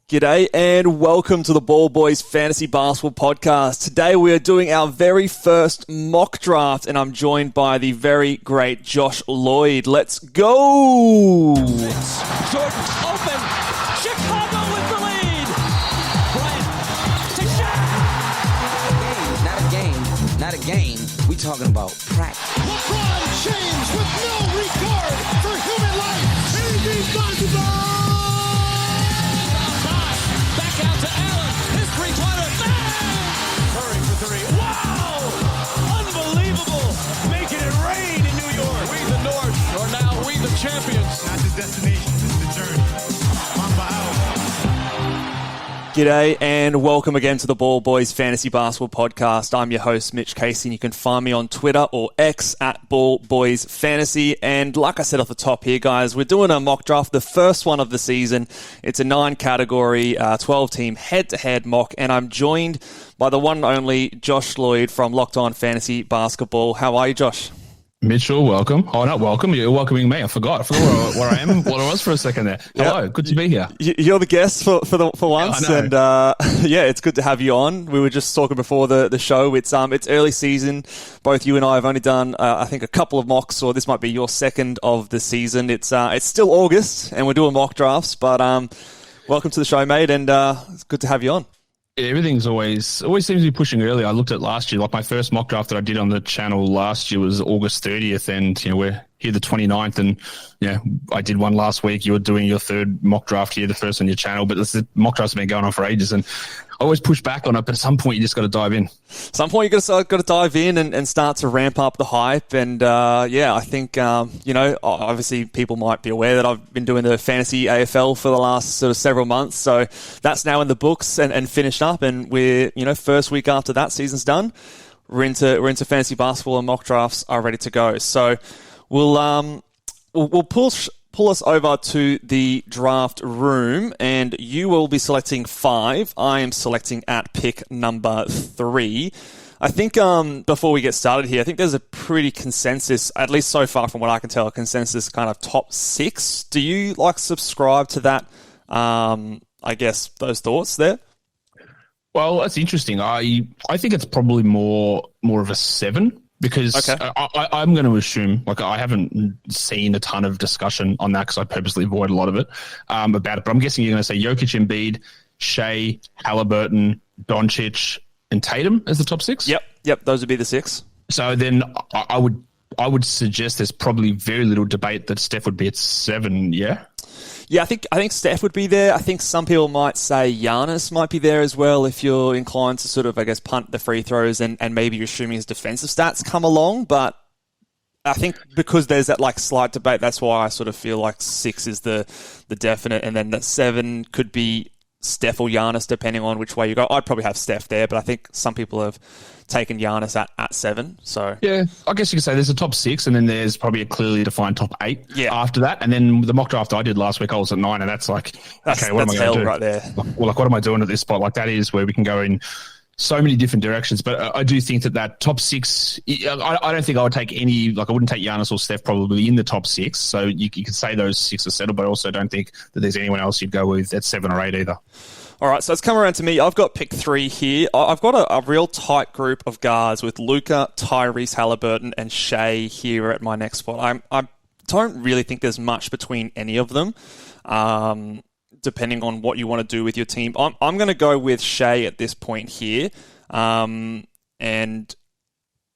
G'day and welcome to the Ball Boys Fantasy Basketball Podcast. Today we are doing our very first mock draft and I'm joined by the very great Josh Lloyd. Let's go! Jordan open. Chicago with the lead. Bryant to Shaq. Not a game. We talking about practice. LeBron James with no regard for human life. Anything's possible. Back out to Allen. His three-pointer. Bang! Curry for three. Wow! Unbelievable. Making it rain in New York. We the North are now we the champions. Not the destination, it's the journey. Mamba out. G'day and welcome again to the Ball Boys Fantasy Basketball Podcast. I'm your host, Mitch Casey, and you can find me on Twitter or X at Ball Boys Fantasy. And like I said off the top here, guys, we're doing a mock draft, the first one of the season. It's a 9-category, 12-team head-to-head mock, and I'm joined by the one and only Josh Lloyd from Locked On Fantasy Basketball. How are you, Josh? Mitchell, welcome. Oh, not welcome. You're welcoming me. I forgot where I am, what I was for a second there. Hello, Yep. Good to be here. You're the guest for once, I know. and it's good to have you on. We were just talking before the show. It's early season. Both you and I have only done I think a couple of mocks, or this might be your second of the season. It's still August, and we're doing mock drafts. But welcome to the show, mate, and it's good to have you on. Everything's always seems to be pushing early. I looked at last year, like my first mock draft that I did on the channel last year was August 30th, and we're here the 29th, and I did one last week. You were doing your third mock draft here, the first on your channel, but the mock drafts have been going on for ages, and I always push back on it, but at some point you just got to dive in. Some point you got to dive in and start to ramp up the hype. And I think obviously people might be aware that I've been doing the fantasy AFL for the last sort of several months, so that's now in the books and finished up. And we're first week after that season's done, we're into fantasy basketball and mock drafts are ready to go. So we'll pull us over to the draft room, and you will be selecting 5. I am selecting at pick number 3. I think before we get started here, I think there's a pretty consensus, at least so far from what I can tell, a consensus kind of top 6. Do you subscribe to that? I guess those thoughts there. Well, that's interesting. I think it's probably more of a 7. Because okay. I'm going to assume, I haven't seen a ton of discussion on that because I purposely avoid a lot of it about it. But I'm guessing you're going to say Jokic, Embiid, Shea, Halliburton, Doncic, and Tatum as the top 6? Yep. Those would be the 6. So then I would suggest there's probably very little debate that Steph would be at 7, yeah? Yeah, I think Steph would be there. I think some people might say Giannis might be there as well if you're inclined to sort of, I guess, punt the free throws and maybe you're assuming his defensive stats come along. But I think because there's that slight debate, that's why I sort of feel like 6 is the definite, and then that 7 could be Steph or Giannis depending on which way you go. I'd probably have Steph there, but I think some people have taken Giannis at 7. So yeah, I guess you could say there's a top 6, and then there's probably a clearly defined top 8 after that. And then the mock draft I did last week, I was at 9, and that's okay, what am I going to do? Right there. Well, what am I doing at this spot? That is where we can go in so many different directions. But I do think that top 6, I don't think I would take any, I wouldn't take Giannis or Steph probably in the top 6. So you could say those 6 are settled, but I also don't think that there's anyone else you'd go with at 7 or 8 either. All right, so it's come around to me. I've got pick 3 here. I've got a real tight group of guards with Luka, Tyrese Halliburton, and Shea here at my next spot. I don't really think there's much between any of them, depending on what you want to do with your team. I'm going to go with Shea at this point here, and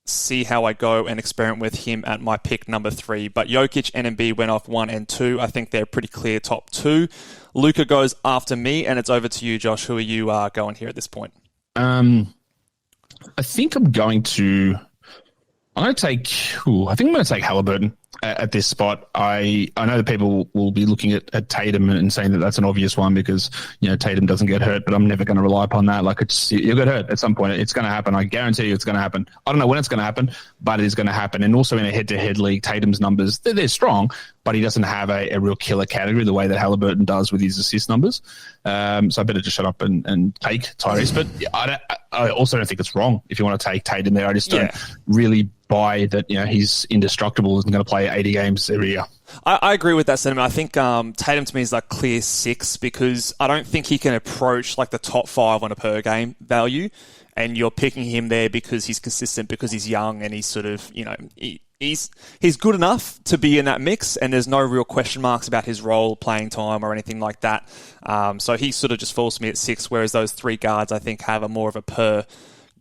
see how I go and experiment with him at my pick number 3. But Jokic and Embiid went off 1 and 2. I think they're pretty clear top 2. Luka goes after me, and it's over to you, Josh. Who are you going here at this point? I think I'm going to take Halliburton at this spot. I know that people will be looking at Tatum and saying that that's an obvious one because Tatum doesn't get hurt, but I'm never going to rely upon that. You'll get hurt at some point. It's going to happen. I guarantee you it's going to happen. I don't know when it's going to happen, but it is going to happen. And also in a head-to-head league, Tatum's numbers, they're strong, but he doesn't have a real killer category the way that Halliburton does with his assist numbers. So I better just shut up and take Tyrese. But I also don't think it's wrong if you want to take Tatum there. I just don't really buy that, he's indestructible and going to play 80 games every year. I agree with that sentiment. I think Tatum to me is like clear 6 because I don't think he can approach like the top 5 on a per game value, and you're picking him there because he's consistent, because he's young, and he's sort of, he's good enough to be in that mix, and there's no real question marks about his role, playing time, or anything like that. So he sort of just falls to me at 6, whereas those 3 guards I think have a more of a per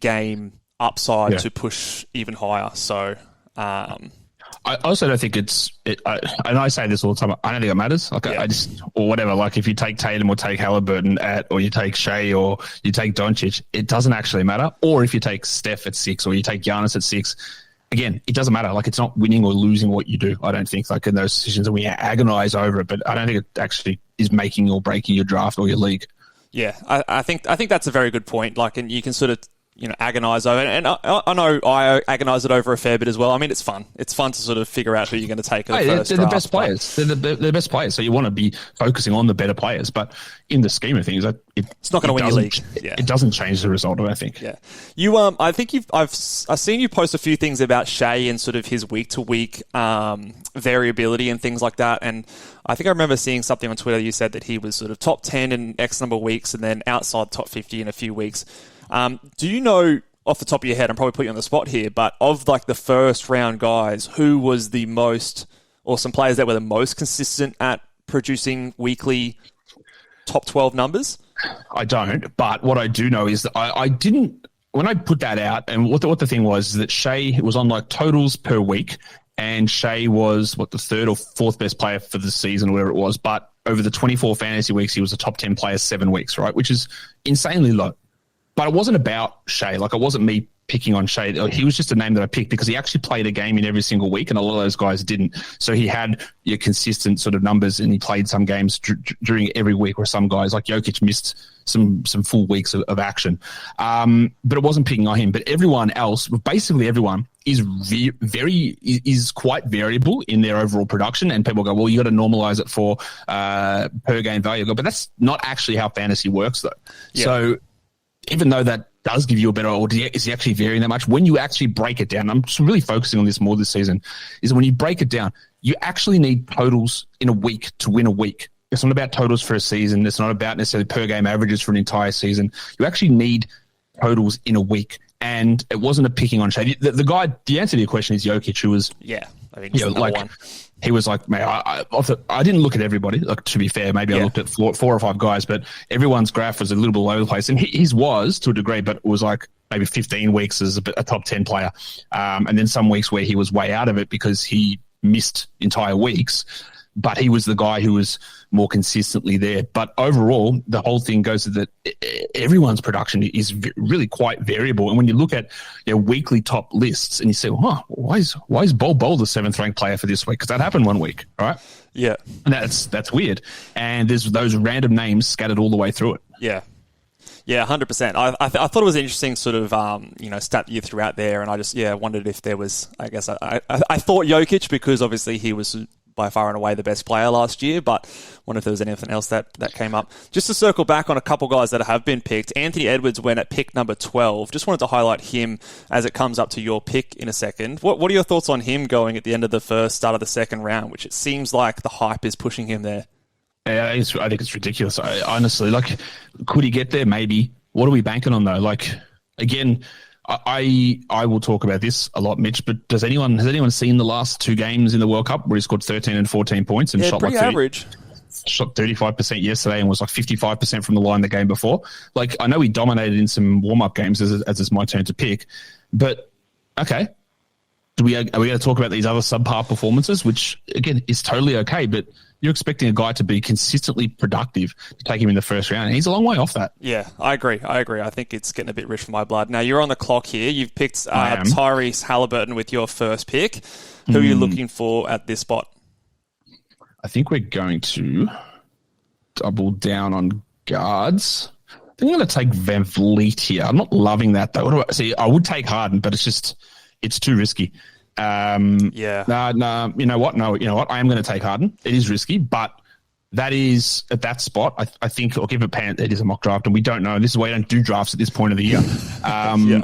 game upside to push even higher. So I also don't think and I say this all the time, I don't think it matters. Like I just, or whatever, like if you take Tatum or take Halliburton or you take Shea or you take Doncic, it doesn't actually matter. Or if you take Steph at 6 or you take Giannis at 6, again, it doesn't matter. Like it's not winning or losing what you do. I don't think, like in those decisions, and we agonize over it, but I don't think it actually is making or breaking your draft or your league. Yeah, I think that's a very good point. Like, and you can sort of agonize over it. And I know I agonize it over a fair bit as well. I mean, it's fun. It's fun to sort of figure out who you're going to take. They're the best players. They're the best players. So you want to be focusing on the better players. But in the scheme of things, it's not going to win your league. It doesn't change the result, I think. Yeah. I think I've seen you post a few things about Shea and sort of his week to week variability and things like that. And I think I remember seeing something on Twitter. You said that he was sort of top 10 in X number of weeks and then outside top 50 in a few weeks. Do you know off the top of your head, I'm probably putting you on the spot here, but of like the first round guys, who was the most, or some players that were the most consistent at producing weekly top 12 numbers? I don't, but what I do know is that I didn't, when I put that out, and what the thing was is that Shea was on like totals per week, and Shea was the 3rd or 4th best player for the season, or whatever it was, but over the 24 fantasy weeks, he was a top 10 player 7 weeks, right? Which is insanely low. But it wasn't about Shea. Like, it wasn't me picking on Shea. He was just a name that I picked because he actually played a game in every single week, and a lot of those guys didn't. So he had your consistent sort of numbers, and he played some games during every week, where some guys like Jokic missed some full weeks of action. But it wasn't picking on him. But everyone else, basically everyone, is quite variable in their overall production. And people go, well, you got to normalize it for per game value. But that's not actually how fantasy works, though. Yeah. So even though that does give you a better, or is he actually varying that much? When you actually break it down, I'm just really focusing on this more this season, is when you break it down, you actually need totals in a week to win a week. It's not about totals for a season. It's not about necessarily per game averages for an entire season. You actually need totals in a week. And it wasn't a picking on Shea. The answer to your question is Jokic, who was, I think he's number one. He was like, man, I didn't look at everybody. Like, to be fair, maybe I looked at four or 5 guys, but everyone's graph was a little bit all over the place. And his was, to a degree, but it was like maybe 15 weeks as a top 10 player. And then some weeks where he was way out of it because he missed entire weeks. But he was the guy who was more consistently there. But overall, the whole thing goes to that everyone's production is really quite variable. And when you look at weekly top lists and you say, why is Bol the 7th ranked player for this week? Because that happened one week, right? Yeah. And that's weird. And there's those random names scattered all the way through it. Yeah. Yeah, 100%. I thought it was an interesting sort of, stat you threw out there. And I just, wondered if there was, I guess, I thought Jokic, because obviously he was by far and away the best player last year, but wonder if there was anything else that came up. Just to circle back on a couple guys that have been picked, Anthony Edwards went at pick number 12. Just wanted to highlight him as it comes up to your pick in a second. What are your thoughts on him going at the end of the first, start of the second round, which it seems like the hype is pushing him there? Yeah, I think it's ridiculous. Honestly, could he get there? Maybe. What are we banking on, though? Like, again, I will talk about this a lot, Mitch, but has anyone seen the last 2 games in the World Cup where he scored 13 and 14 points and shot pretty average? Shot 35% yesterday and was like 55% from the line the game before. Like, I know he dominated in some warm-up games as it's my turn to pick, but okay. Are we going to talk about these other subpar performances, which, again, is totally okay, but you're expecting a guy to be consistently productive to take him in the first round, and he's a long way off that. Yeah, I agree. I think it's getting a bit rich for my blood. Now, you're on the clock here. You've picked Tyrese Halliburton with your first pick. Who are you looking for at this spot? I think we're going to double down on guards. I think I'm going to take Van Vliet here. I'm not loving that, though. I would take Harden, but it's too risky. No, you know what? I am going to take Harden. It is risky, but that is at that spot. I think I'll give it is a mock draft, and we don't know. This is why you don't do drafts at this point of the year. Yeah.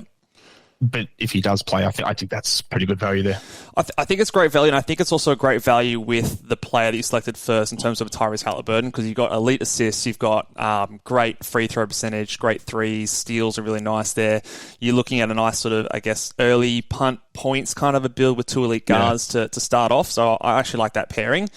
But if he does play, I think that's pretty good value there. I think it's great value, and I think it's also a great value with the player that you selected first in terms of Tyrese Haliburton, because you've got elite assists, you've got great free throw percentage, great threes, steals are really nice there. You're looking at a nice sort of, I guess, early punt points kind of a build with two elite guards to start off. So I actually like that pairing.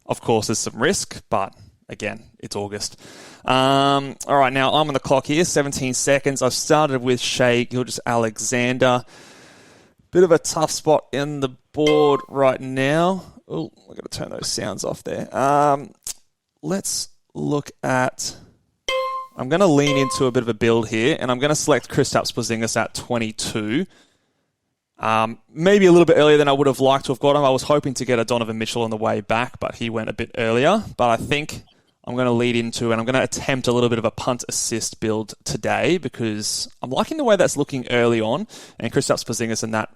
Of course, there's some risk, but again, it's August. All right, now I'm on the clock here, 17 seconds. I've started with Shai Gilgeous-Alexander. Bit of a tough spot in the board right now. Oh, I've got to turn those sounds off there. Let's look at... I'm going to lean into a bit of a build here, and I'm going to select Kristaps Porzingis at 22. Maybe a little bit earlier than I would have liked to have got him. I was hoping to get a Donovan Mitchell on the way back, but he went a bit earlier. But I think I'm going to lead into, and I'm going to attempt a little bit of a punt assist build today because I'm liking the way that's looking early on, and Kristaps Porzingis in that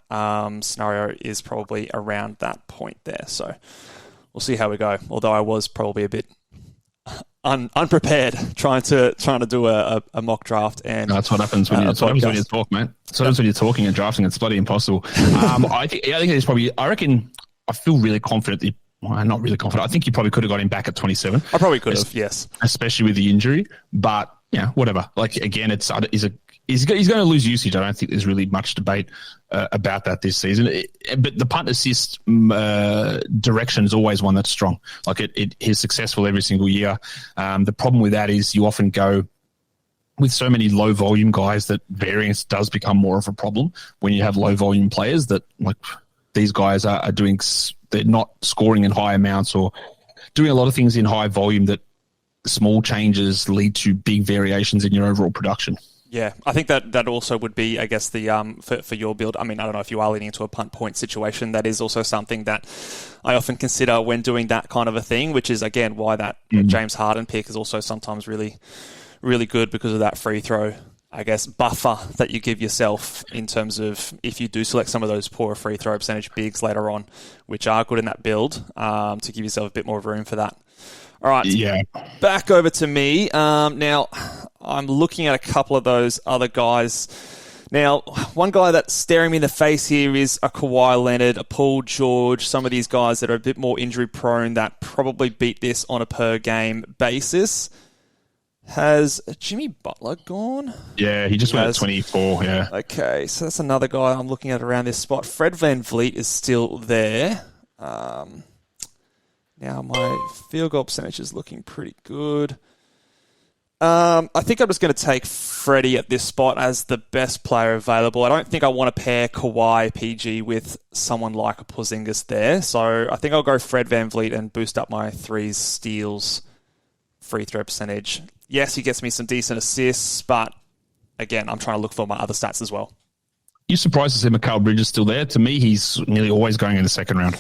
scenario is probably around that point there. So we'll see how we go. Although I was probably a bit unprepared trying to do a mock draft, and that's what happens when you talk, mate. Sometimes when you're talking and drafting, it's bloody impossible. I think it's probably. I reckon I feel really confident. Not really confident. I think you probably could have got him back at 27. I probably could have, yes. Especially with the injury. But, yeah, whatever. Like, again, he's going to lose usage. I don't think there's really much debate about that this season. But the punt assist direction is always one that's strong. Like, it is successful every single year. The problem with that is you often go with so many low volume guys that variance does become more of a problem when you have low volume players that, like, these guys are doing... They're not scoring in high amounts or doing a lot of things in high volume that small changes lead to big variations in your overall production. Yeah, I think that also would be, I guess, the for your build. I mean, I don't know if you are leading into a punt point situation. That is also something that I often consider when doing that kind of a thing, which is, again, why that James Harden pick is also sometimes really, really good because of that free throw, I guess, buffer that you give yourself in terms of if you do select some of those poorer free throw percentage bigs later on, which are good in that build, to give yourself a bit more room for that. All right, back over to me. Now, I'm looking at a couple of those other guys. Now, one guy that's staring me in the face here is a Kawhi Leonard, a Paul George, some of these guys that are a bit more injury prone that probably beat this on a per game basis. Has Jimmy Butler gone? Yeah, he just went at 24, yeah. Okay, so that's another guy I'm looking at around this spot. Fred VanVleet is still there. Now, my field goal percentage is looking pretty good. I think I'm just going to take Freddie at this spot as the best player available. I don't think I want to pair Kawhi PG with someone like a Porzingis there. So I think I'll go Fred VanVleet and boost up my threes, steals, free throw percentage. Yes, he gets me some decent assists, but again, I'm trying to look for my other stats as well. You surprised to see Mikal Bridges still there? To me, he's nearly always going in the second round.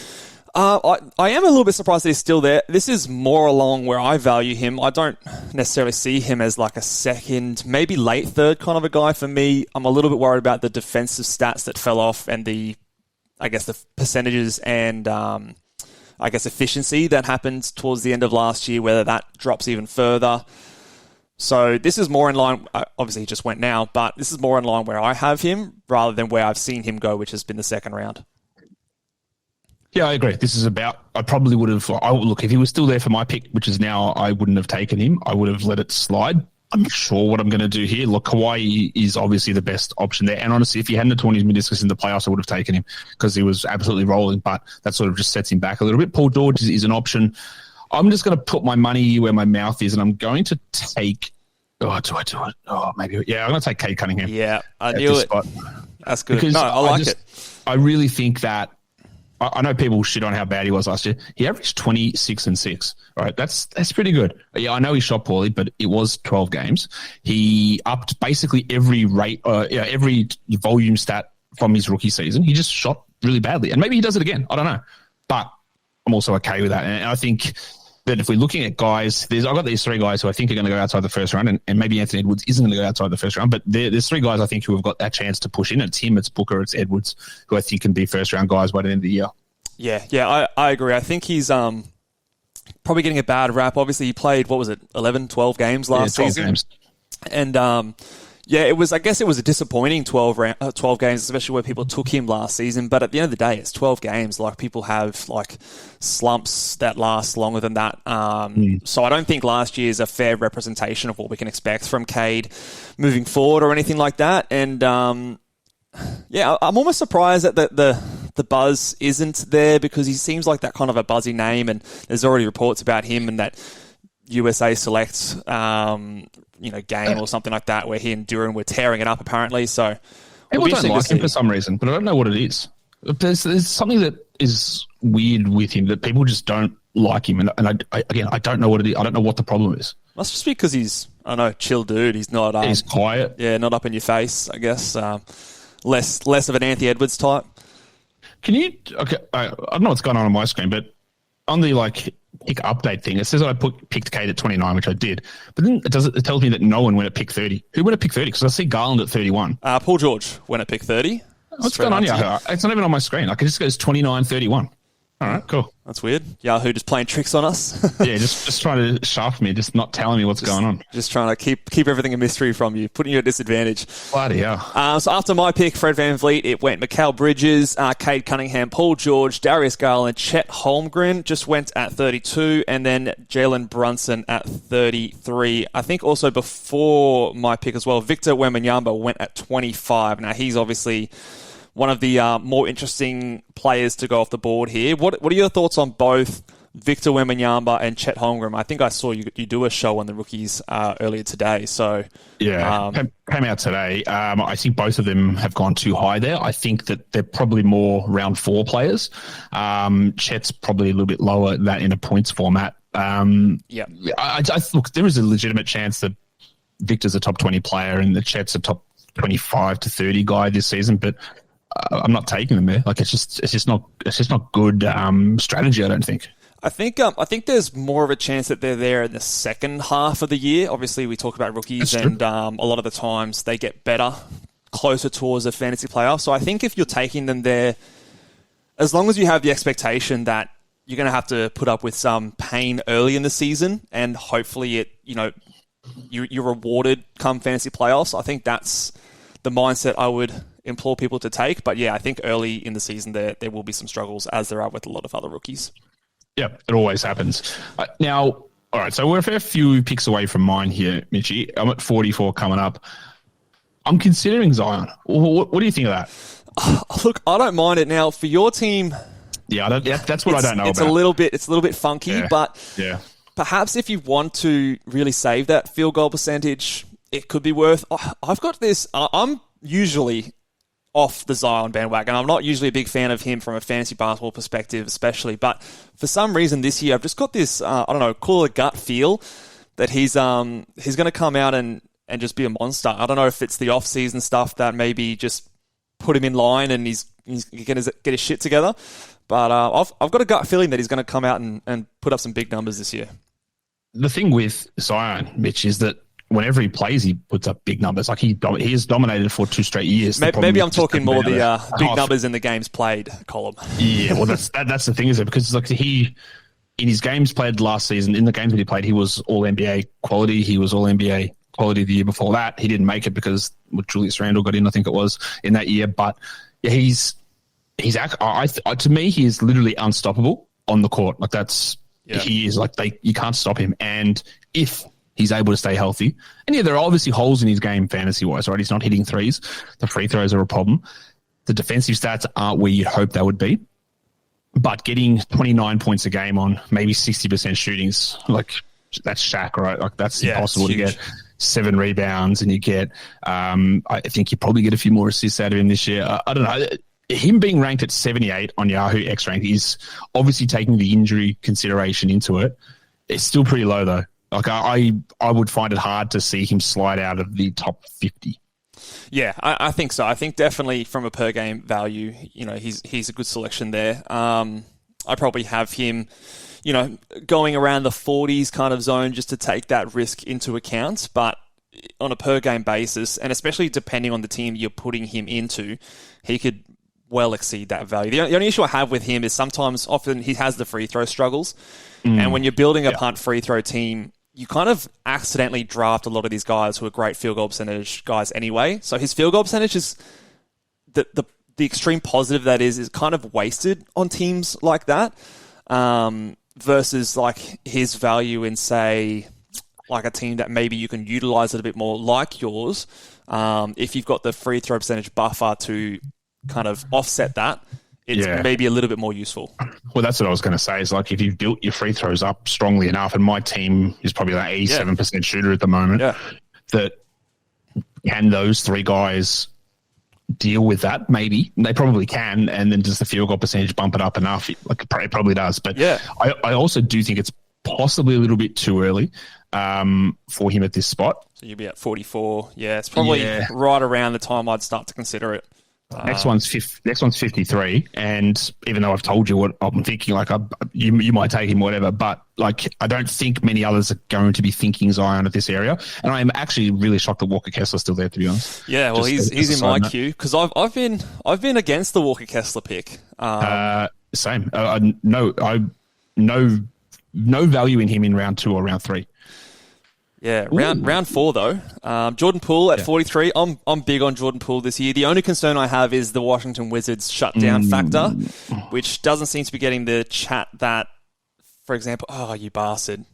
I am a little bit surprised that he's still there. This is more along where I value him. I don't necessarily see him as like a second, maybe late third kind of a guy for me. I'm a little bit worried about the defensive stats that fell off and the percentages and efficiency that happened towards the end of last year, whether that drops even further. So this is more in line, obviously he just went now, but this is more in line where I have him rather than where I've seen him go, which has been the second round. Yeah, I agree. This is about, I probably would have, look, if he was still there for my pick, which is now, I wouldn't have taken him. I would have let it slide. I'm not sure what I'm going to do here. Look, Kawhi is obviously the best option there. And honestly, if he hadn't torn his meniscus in the playoffs, I would have taken him because he was absolutely rolling, but that sort of just sets him back a little bit. Paul George is an option. I'm just going to put my money where my mouth is, and I'm going to take... Oh, do I do it? Oh, maybe. Yeah, I'm going to take Cade Cunningham. Yeah, I knew it. Spot. That's good. Because no, I like it. I really think that... I know people shit on how bad he was last year. He averaged 26 and 6. Right, that's pretty good. Yeah, I know he shot poorly, but it was 12 games. He upped basically every volume stat from his rookie season. He just shot really badly, and maybe he does it again. I don't know, but I'm also okay with that. And I think that if we're looking at guys, I've got these three guys who I think are going to go outside the first round, and maybe Anthony Edwards isn't going to go outside the first round, but there's three guys I think who have got that chance to push in. It's him, it's Booker, it's Edwards, who I think can be first round guys by the end of the year. Yeah, I agree. I think he's probably getting a bad rap. Obviously, he played, 11, 12 games last 12 season. games. And, I guess it was a disappointing 12 games, especially where people took him last season. But at the end of the day, it's 12 games. Like, people have, like, slumps that last longer than that. So I don't think last year is a fair representation of what we can expect from Cade moving forward or anything like that. And, I'm almost surprised that the buzz isn't there, because he seems like that kind of a buzzy name, and there's already reports about him and that USA Select game or something like that, where he and Duran were tearing it up apparently. So people don't like him for some reason, but I don't know what it is. There's something that is weird with him that people just don't like him, and I don't know what it is. I don't know what the problem is. Must just be because he's, chill dude. He's not. He's quiet. Yeah, not up in your face, I guess. Less of an Anthony Edwards type. Can you? Okay, I don't know what's going on my screen, but on the pick update thing, it says that I picked Cade at 29, which I did, but then it tells me that no one went at pick 30. Who went at pick 30? Because I see Garland at 31. Paul George went at pick 30. What's going on here? It's not even on my screen. It just goes 29, 31. All right, cool. That's weird. Yahoo just playing tricks on us. Yeah, just trying to shaft me, just not telling me what's going on. Just trying to keep everything a mystery from you, putting you at disadvantage. Bloody hell. So after my pick, Fred VanVleet, it went Mikal Bridges, Cade Cunningham, Paul George, Darius Garland, Chet Holmgren just went at 32, and then Jalen Brunson at 33. I think also before my pick as well, Victor Wembanyama went at 25. Now, he's obviously one of the more interesting players to go off the board here. What are your thoughts on both Victor Wembanyama and Chet Holmgren? I think I saw you do a show on the rookies earlier today. So yeah, came out today. I think both of them have gone too high there. I think that they're probably more round 4 players. Chet's probably a little bit lower than that in a points format. Look, there is a legitimate chance that Victor's a top 20 player and that Chet's a top 25 to 30 guy this season, but I'm not taking them there. Like, it's just not good strategy, I don't think. I think there's more of a chance that they're there in the second half of the year. Obviously, we talk about rookies, and a lot of the times they get better closer towards the fantasy playoff. So I think if you're taking them there, as long as you have the expectation that you're going to have to put up with some pain early in the season, and hopefully you're rewarded come fantasy playoffs, I think that's the mindset I would implore people to take. But yeah, I think early in the season there will be some struggles, as there are with a lot of other rookies. Yeah, it always happens. Now, all right, so we're a fair few picks away from mine here, Mitchie. I'm at 44 coming up. I'm considering Zion. What do you think of that? Look, I don't mind it. Now, for your team... Yeah, that's what I don't know it's about. It's a little bit funky, but perhaps if you want to really save that field goal percentage, it could be worth... I've got this... I'm usually off the Zion bandwagon. I'm not usually a big fan of him from a fantasy basketball perspective, especially. But for some reason this year, I've just got this, call it a gut feel that he's going to come out and just be a monster. I don't know if it's the off-season stuff that maybe just put him in line and he's going to get his shit together. But I've got a gut feeling that he's going to come out and put up some big numbers this year. The thing with Zion, Mitch, is that whenever he plays, he puts up big numbers. Like he has dominated for 2 straight years. Maybe I'm talking more the big numbers in the games played column. Yeah, well, that's the thing, is it? Because like in his games played last season, in the games that he played, he was all NBA quality. He was all NBA quality the year before that. He didn't make it because Julius Randle got in, I think it was, in that year. But yeah, to me, he is literally unstoppable on the court. Like he is you can't stop him. And if he's able to stay healthy. And yeah, there are obviously holes in his game fantasy-wise, right? He's not hitting threes. The free throws are a problem. The defensive stats aren't where you'd hope they would be. But getting 29 points a game on maybe 60% shootings, like, that's Shaq, right? Like, that's impossible to get. 7 rebounds, and you get, I think you probably get a few more assists out of him this year. I don't know. Him being ranked at 78 on Yahoo X rank is obviously taking the injury consideration into it. It's still pretty low, though. Like, I would find it hard to see him slide out of the top 50. Yeah, I think so. I think definitely from a per game value, he's a good selection there. I probably have him, going around the 40s kind of zone just to take that risk into account. But on a per game basis, and especially depending on the team you're putting him into, he could well exceed that value. The only issue I have with him is often he has the free throw struggles. And when you're building a punt free throw team, you kind of accidentally draft a lot of these guys who are great field goal percentage guys anyway. So his field goal percentage is the extreme positive that is kind of wasted on teams like that, versus like his value in, say, like a team that maybe you can utilize it a bit more like yours. If you've got the free throw percentage buffer to kind of offset that, it's maybe a little bit more useful. Well, that's what I was going to say, is like if you've built your free throws up strongly enough, and my team is probably like 87% shooter at the moment, that can those three guys deal with that? Maybe. They probably can, and then does the field goal percentage bump it up enough? Like it probably does. But I also do think it's possibly a little bit too early for him at this spot. So you'll be at 44. Yeah, it's probably right around the time I'd start to consider it. Next one's 53, and even though I've told you what I'm thinking, like you might take him, whatever, but like I don't think many others are going to be thinking Zion at this area, and I am actually really shocked that Walker Kessler's still there, to be honest. Yeah, well, he's in my queue because I've been against the Walker Kessler pick. Same. No value in him in round 2 or round 3. Yeah, round 4 though. Jordan Poole at 43. I'm big on Jordan Poole this year. The only concern I have is the Washington Wizards shutdown factor, which doesn't seem to be getting the chat that, for example, you bastard,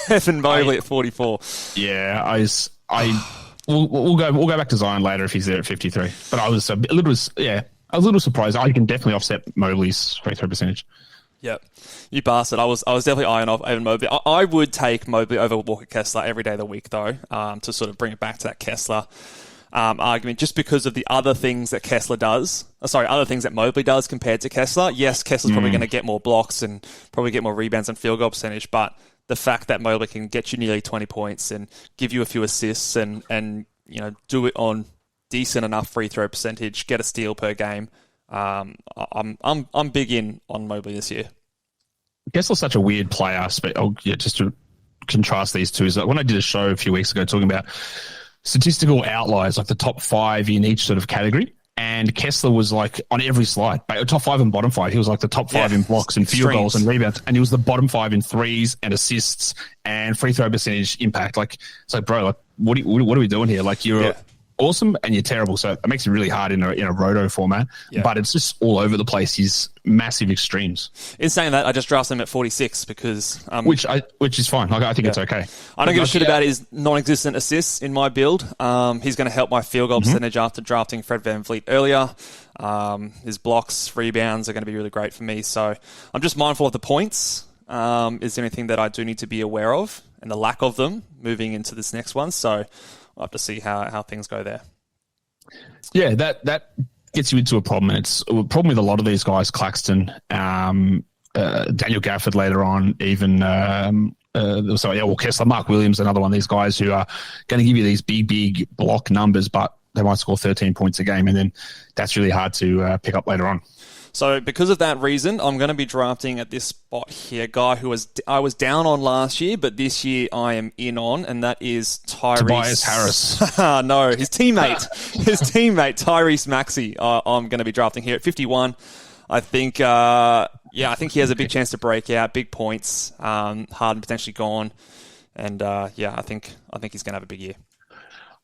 Evan Mobley at 44. Yeah, we'll go back to Zion later if he's there at 53. But I was a little surprised. I can definitely offset Mobley's free throw percentage. Yep. You bastard. I was definitely eyeing off Evan Mobley. I would take Mobley over Walker Kessler every day of the week, though, to sort of bring it back to that Kessler argument, just because of the other things that other things that Mobley does compared to Kessler. Yes, Kessler's probably going to get more blocks and probably get more rebounds and field goal percentage, but the fact that Mobley can get you nearly 20 points and give you a few assists and do it on decent enough free throw percentage, get a steal per game. I'm big in on Mobley this year. Kessler's such a weird player, just to contrast these two, is that when I did a show a few weeks ago talking about statistical outliers, like the top 5 in each sort of category, and Kessler was like on every slide, top 5 and bottom 5. He was like the top 5 in blocks and field goals and rebounds, and he was the bottom 5 in threes and assists and free throw percentage impact. Like, it's like, bro, like, what are we doing here? Like, you're awesome and you're terrible, so it makes it really hard in a roto format. But it's just all over the place. He's massive extremes. In saying that, I just drafted him at 46 because which is fine. Like, I think it's okay. I don't give a shit about his non-existent assists in my build. He's going to help my field goal percentage after drafting Fred VanVleet earlier. His blocks, rebounds are going to be really great for me. So I'm just mindful of the points. Is there anything that I do need to be aware of and the lack of them moving into this next one? So I'll have to see how things go there. Yeah, that gets you into a problem. And it's a problem with a lot of these guys, Claxton, Daniel Gafford later on, even Kessler, Mark Williams, another one of these guys who are going to give you these big block numbers, but they might score 13 points a game, and then that's really hard to pick up later on. So because of that reason, I'm going to be drafting at this spot here a guy who I was down on last year, but this year I am in on, and that is Tobias Harris. No, his teammate, Tyrese Maxey. I'm going to be drafting here at 51. I think, I think he has a big chance to break out, big points, Harden potentially gone, and I think he's going to have a big year.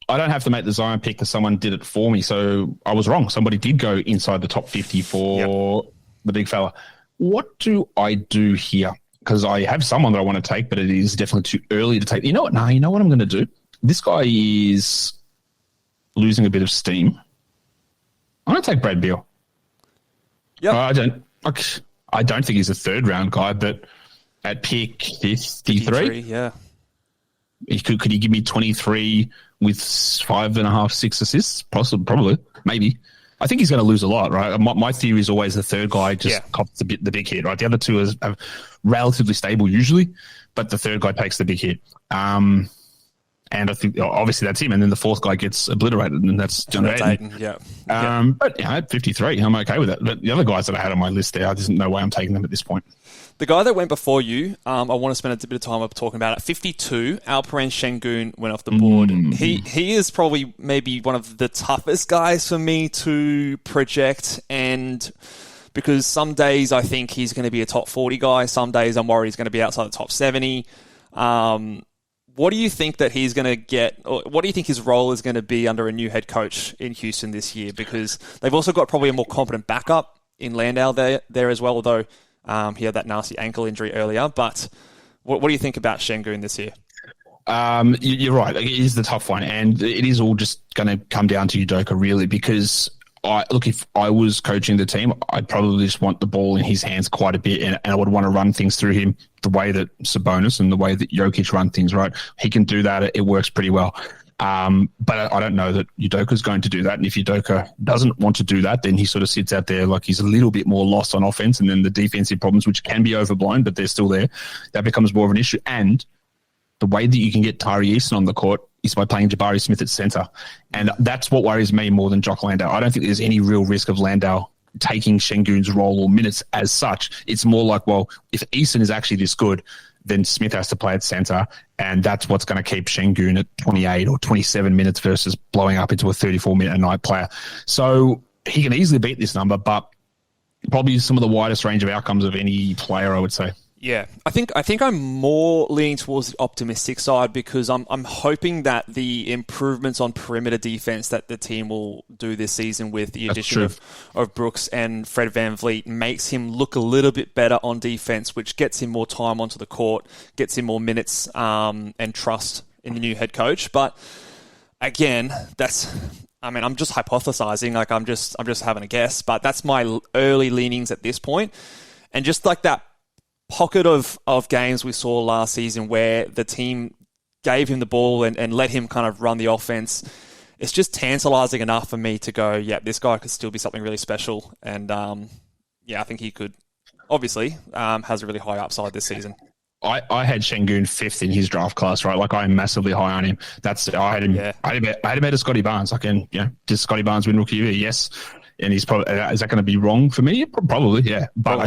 I don't have to make the Zion pick because someone did it for me. So I was wrong. Somebody did go inside the top 50 for the big fella. What do I do here? Because I have someone that I want to take, but it is definitely too early to take. You know what? No, you know what I'm going to do? This guy is losing a bit of steam. I'm going to take Brad Beal. Yeah. I don't think he's a third round guy, but at pick 53, yeah. Could he give me 23 with 5.5, 6 assists? Probably, maybe. I think he's going to lose a lot, right? My theory is always the third guy just cops the big hit, right? The other two are relatively stable usually, but the third guy takes the big hit. And I think obviously that's him, and then the fourth guy gets obliterated, and that's John Ayton. But at 53, I'm okay with that. But the other guys that I had on my list there, there's no way I'm taking them at this point. The guy that went before you, I want to spend a bit of time up talking about it. 52, Alperen Şengün went off the board. He is probably maybe one of the toughest guys for me to project, and because some days I think he's going to be a top 40 guy, some days I'm worried he's going to be outside the top 70. What do you think that he's going to get, or what do you think his role is going to be under a new head coach in Houston this year? Because they've also got probably a more competent backup in Landau there as well, although he had that nasty ankle injury earlier. But what do you think about Şengün this year? You're right. It is the tough one, and it is all just going to come down to Udoka, really, because if I was coaching the team, I'd probably just want the ball in his hands quite a bit, and I would want to run things through him the way that Sabonis and the way that Jokic run things, right? He can do that. It works pretty well. But I don't know that Udoka's going to do that. And if Udoka doesn't want to do that, then he sort of sits out there like he's a little bit more lost on offense, and then the defensive problems, which can be overblown, but they're still there, that becomes more of an issue. And the way that you can get Tyree Easton on the court is by playing Jabari Smith at center. And that's what worries me more than Jock Landau. I don't think there's any real risk of Landau taking Şengün's role or minutes as such. It's more like, well, if Easton is actually this good, then Smith has to play at center, and that's what's going to keep Şengün at 28 or 27 minutes versus blowing up into a 34-minute-a-night player. So he can easily beat this number, but probably some of the widest range of outcomes of any player, I would say. Yeah, I think I'm more leaning towards the optimistic side, because I'm hoping that the improvements on perimeter defense that the team will do this season with the addition of Brooks and Fred VanVleet makes him look a little bit better on defense, which gets him more time onto the court, gets him more minutes and trust in the new head coach. But again, I'm just hypothesizing, like I'm just having a guess, but that's my early leanings at this point. And just like that pocket of games we saw last season where the team gave him the ball and let him kind of run the offense, it's just tantalizing enough for me to go, yeah, this guy could still be something really special. And I think he could, obviously, has a really high upside this season. I had Şengün fifth in his draft class, right? Like, I'm massively high on him. I had him. Yeah. I had him at Scotty Barnes. Does Scotty Barnes win Rookie of the Year? Yes. And he's probably, is that going to be wrong for me? Probably, yeah. But I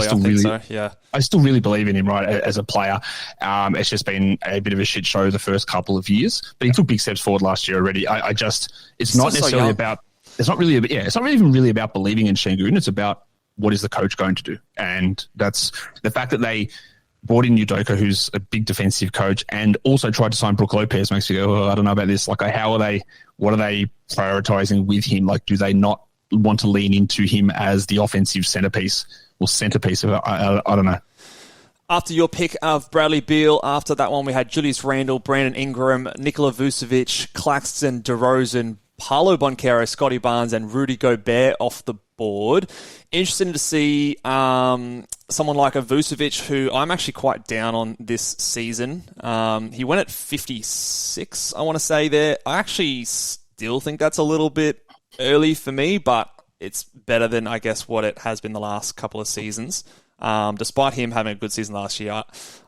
still really believe in him, right, as a player. It's just been a bit of a shit show the first couple of years, but he took big steps forward last year already. It's not even really about believing in Şengün. It's about what is the coach going to do, and that's the fact that they brought in Udoka, who's a big defensive coach, and also tried to sign Brook Lopez. Makes you go, I don't know about this. Like, what are they prioritizing with him? Like, do they not want to lean into him as the offensive centerpiece? I don't know. After your pick of Bradley Beal, after that one we had Julius Randle, Brandon Ingram, Nikola Vucevic, Claxton, DeRozan, Paolo Banchero, Scotty Barnes, and Rudy Gobert off the board. Interesting to see someone like a Vucevic, who I'm actually quite down on this season. He went at 56, I want to say there. I actually still think that's a little bit early for me, but it's better than, I guess, what it has been the last couple of seasons. Despite him having a good season last year,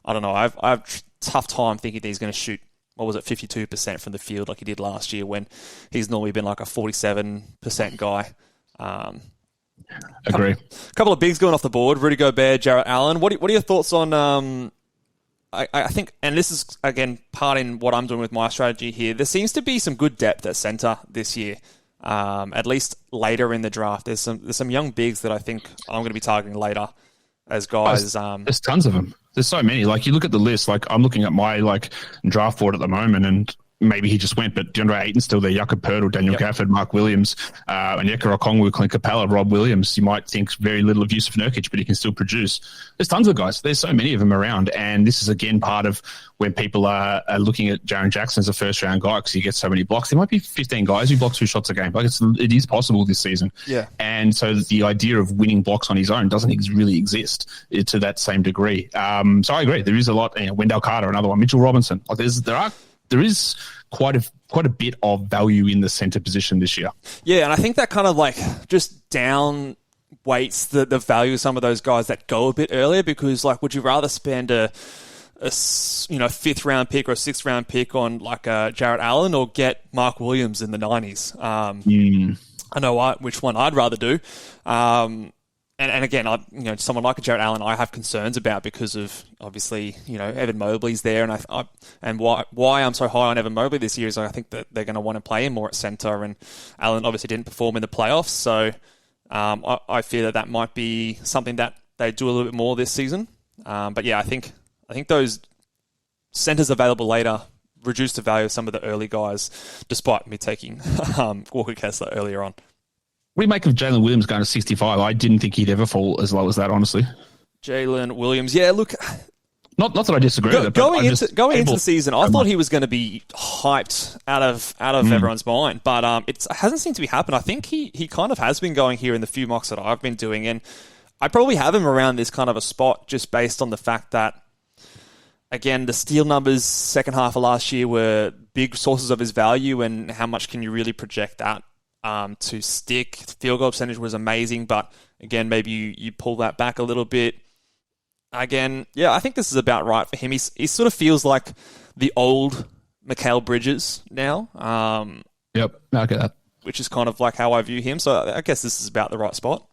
I don't know. I've a tough time thinking that he's going to shoot, 52% from the field like he did last year, when he's normally been like a 47% guy. Agree. Couple of bigs going off the board: Rudy Gobert, Jarrett Allen. What are your thoughts on? I think, and this is, again, part in what I'm doing with my strategy here, there seems to be some good depth at center this year. At least later in the draft, there's some young bigs that I think I'm going to be targeting later as guys. There's tons of them. There's so many. Like, you look at the list. Like, I'm looking at my draft board at the moment, and maybe he just went, but DeAndre Ayton's still there, Jakob Poeltl, Daniel Gafford, Mark Williams, Onyeka Okongwu, Clint Capella, Rob Williams. You might think very little of Yusuf Nurkic, but he can still produce. There's tons of guys. There's so many of them around, and this is, again, part of when people are looking at Jaren Jackson as a first-round guy because he gets so many blocks. There might be 15 guys who block 2 shots a game. Like, it is possible this season. Yeah. And so the idea of winning blocks on his own doesn't really exist to that same degree. So I agree. There is a lot. Wendell Carter, another one. Mitchell Robinson. Like, there is quite a bit of value in the center position this year. Yeah, and I think that kind of just down weights the value of some of those guys that go a bit earlier, because would you rather spend a 5th round pick or a 6th round pick on Jarrett Allen, or get Mark Williams in the 90s? I know which one I'd rather do. And again, someone like a Jarrett Allen, I have concerns about because of obviously, Evan Mobley's there, and why I'm so high on Evan Mobley this year is I think that they're going to want to play him more at center, and Allen obviously didn't perform in the playoffs, so I fear that might be something that they do a little bit more this season. But yeah, I think those centers available later reduce the value of some of the early guys, despite me taking Walker Kessler earlier on. What do you make of Jalen Williams going to 65? I didn't think he'd ever fall as low as that, honestly. Jalen Williams, yeah, look... Not that I disagree with it. Going into the season, I thought he was going to be hyped out of everyone's mind, but it hasn't seemed to be happening. I think he kind of has been going here in the few mocks that I've been doing, and I probably have him around this kind of a spot just based on the fact that, again, the steal numbers second half of last year were big sources of his value, and how much can you really project that to stick? Field goal percentage was amazing, but again, maybe you pull that back a little bit. Again, yeah, I think this is about right for him. He sort of feels like the old Mikal Bridges now. Yep, I get that. Which is kind of like how I view him. So I guess this is about the right spot.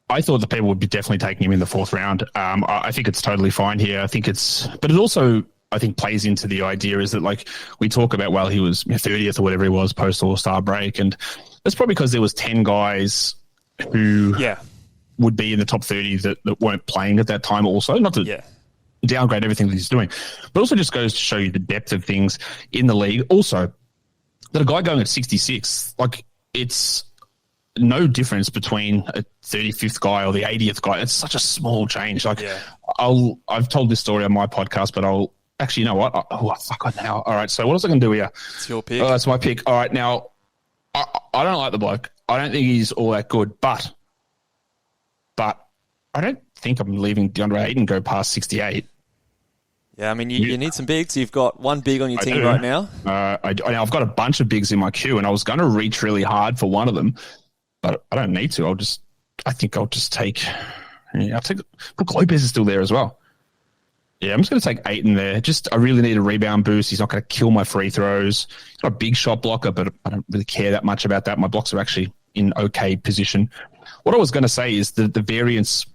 I thought the people would be definitely taking him in the fourth round. I think it's totally fine here. But it also, I think, plays into the idea is that, like, we talk about, well, he was 30th or whatever he was post All-Star break, and that's probably because there was 10 guys who would be in the top 30 that weren't playing at that time also. Not to downgrade everything that he's doing, but also just goes to show you the depth of things in the league. Also, that a guy going at 66, like, it's no difference between a 35th guy or the 80th guy. It's such a small change. Like, I've told this story on my podcast, but I'll actually, you know what? Fuck it now. All right, so what else I can do here? It's your pick. Oh, that's my pick. All right, now, I don't like the bloke. I don't think he's all that good, but I don't think I'm leaving DeAndre Ayton go past 68. Yeah, I mean, you need some bigs. You've got one big on your team right now. I've got a bunch of bigs in my queue, and I was going to reach really hard for one of them, but I don't need to. I think I'll just take. Yeah, Brook Lopez is still there as well. Yeah, I'm just going to take Ayton there. I really need a rebound boost. He's not going to kill my free throws. He's not a big shot blocker, but I don't really care that much about that. My blocks are actually in okay position. What I was going to say is the variance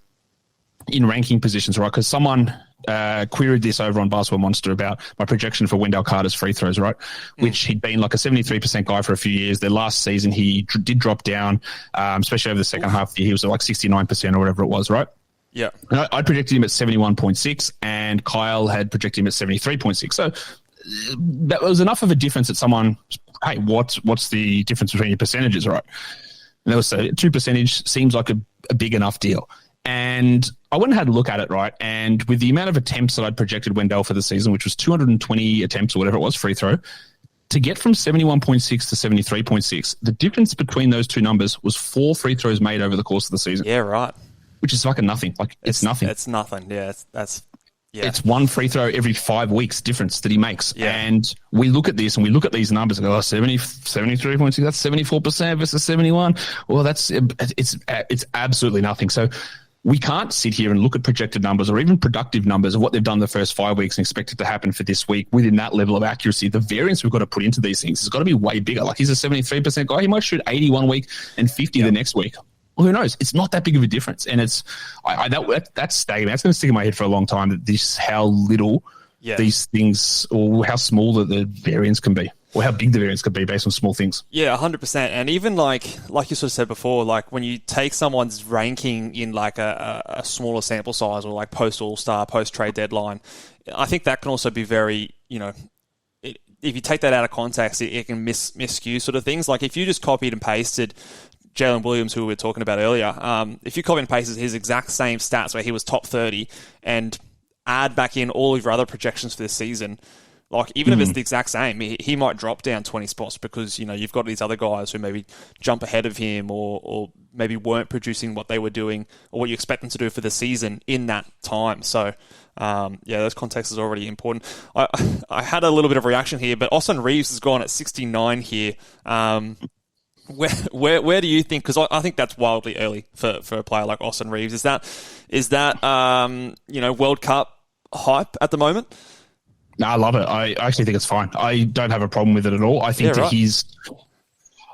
in ranking positions, right? Because someone queried this over on Basketball Monster about my projection for Wendell Carter's free throws, right? Which he'd been like a 73% guy for a few years. Their last season, he did drop down, especially over the second half of the year. He was at like 69% or whatever it was, right? Yeah. I projected him at 71.6, and Kyle had projected him at 73.6. So that was enough of a difference that someone, hey, what's the difference between your percentages, right? And there was 2% seems like a big enough deal. And I went and had a look at it, right? And with the amount of attempts that I'd projected Wendell for the season, which was 220 attempts or whatever it was, free throw, to get from 71.6 to 73.6, the difference between those two numbers was 4 free throws made over the course of the season. Yeah, right. Which is fucking nothing. Like, it's nothing. It's nothing. Yeah, yeah. It's one free throw every 5 weeks difference that he makes. Yeah. And we look at this and we look at these numbers and go, 73.6, that's 74% versus 71. Well, it's absolutely nothing. So we can't sit here and look at projected numbers or even productive numbers of what they've done the first 5 weeks and expect it to happen for this week within that level of accuracy. The variance we've got to put into these things has got to be way bigger. Like, he's a 73% guy. He might shoot 80 one week and 50 the next week. Well, who knows? It's not that big of a difference. And it's that's staying. That's going to stick in my head for a long time, that this how little these things, or how small the variance can be, or how big the variance could be based on small things. Yeah, 100%. And even like you sort of said before, like when you take someone's ranking in like a smaller sample size, or like post All-Star, post trade deadline, I think that can also be very, if you take that out of context, it can miscue sort of things. Like if you just copied and pasted Jalen Williams, who we were talking about earlier, if you copy and paste his exact same stats where he was top 30 and add back in all of your other projections for this season, like even if it's the exact same, he might drop down 20 spots because, you've got these other guys who maybe jump ahead of him or maybe weren't producing what they were doing or what you expect them to do for the season in that time. So, those contexts is already important. I had a little bit of reaction here, but Austin Reeves has gone at 69 here. Where do you think? Because I think that's wildly early for a player like Austin Reeves. Is that World Cup hype at the moment? No, I love it. I actually think it's fine. I don't have a problem with it at all. I think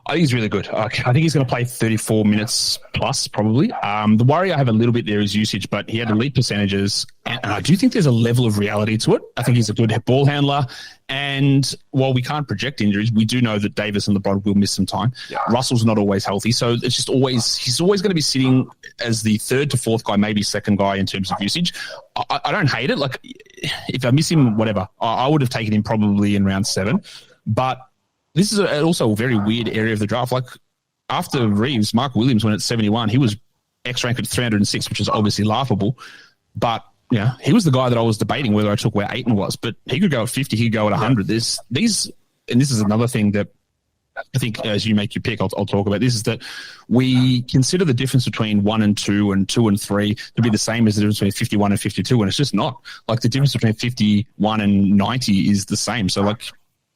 I think he's really good. I think he's going to play 34 minutes plus, probably. The worry I have a little bit there is usage, but he had elite percentages, and I do think there's a level of reality to it. I think he's a good ball handler, and while we can't project injuries, we do know that Davis and LeBron will miss some time. Yeah. Russell's not always healthy, so it's just he's always going to be sitting as the third to fourth guy, maybe second guy in terms of usage. I don't hate it. Like, if I miss him, whatever, I would have taken him probably in round 7, but this is also a very weird area of the draft. Like, after Reeves, Mark Williams went at 71. He was X-ranked at 306, which is obviously laughable. But, yeah, he was the guy that I was debating whether I took where Ayton was. But he could go at 50. He could go at 100. And this is another thing that I think as you make your pick, I'll talk about this, is that we consider the difference between 1 and 2 and 2 and 3 to be the same as the difference between 51 and 52. And it's just not. Like, the difference between 51 and 90 is the same. So, like,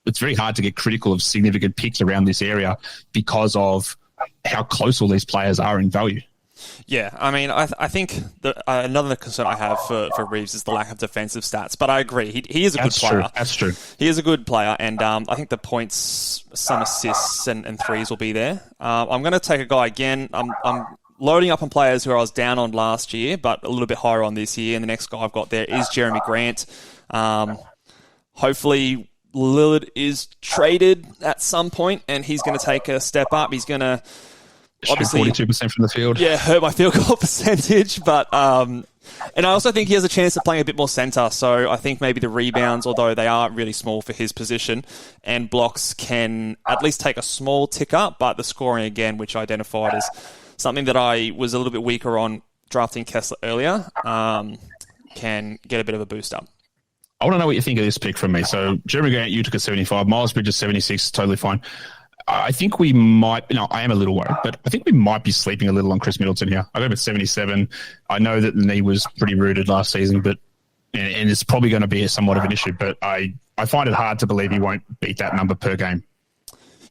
it's very hard to get critical of significant picks around this area because of how close all these players are in value. Yeah, I mean, I think another concern I have for Reeves is the lack of defensive stats. But I agree, he is a good player. That's true. He is a good player, and I think the points, some assists, and threes will be there. I'm going to take a guy again. I'm loading up on players who I was down on last year, but a little bit higher on this year. And the next guy I've got there is Jeremy Grant. Hopefully Lillard is traded at some point, and he's going to take a step up. He's going to obviously 42% from the field. Yeah, hurt my field goal percentage, but and I also think he has a chance of playing a bit more center. So I think maybe the rebounds, although they are really small for his position, and blocks can at least take a small tick up. But the scoring again, which I identified as something that I was a little bit weaker on drafting Kessler earlier, can get a bit of a boost up. I want to know what you think of this pick from me. So, Jeremy Grant, you took at 75. Miles Bridges, 76. Totally fine. I think we might... I am a little worried, but I think we might be sleeping a little on Chris Middleton here. I got him at 77. I know that the knee was pretty rooted last season, but and it's probably going to be somewhat of an issue, but I find it hard to believe he won't beat that number per game.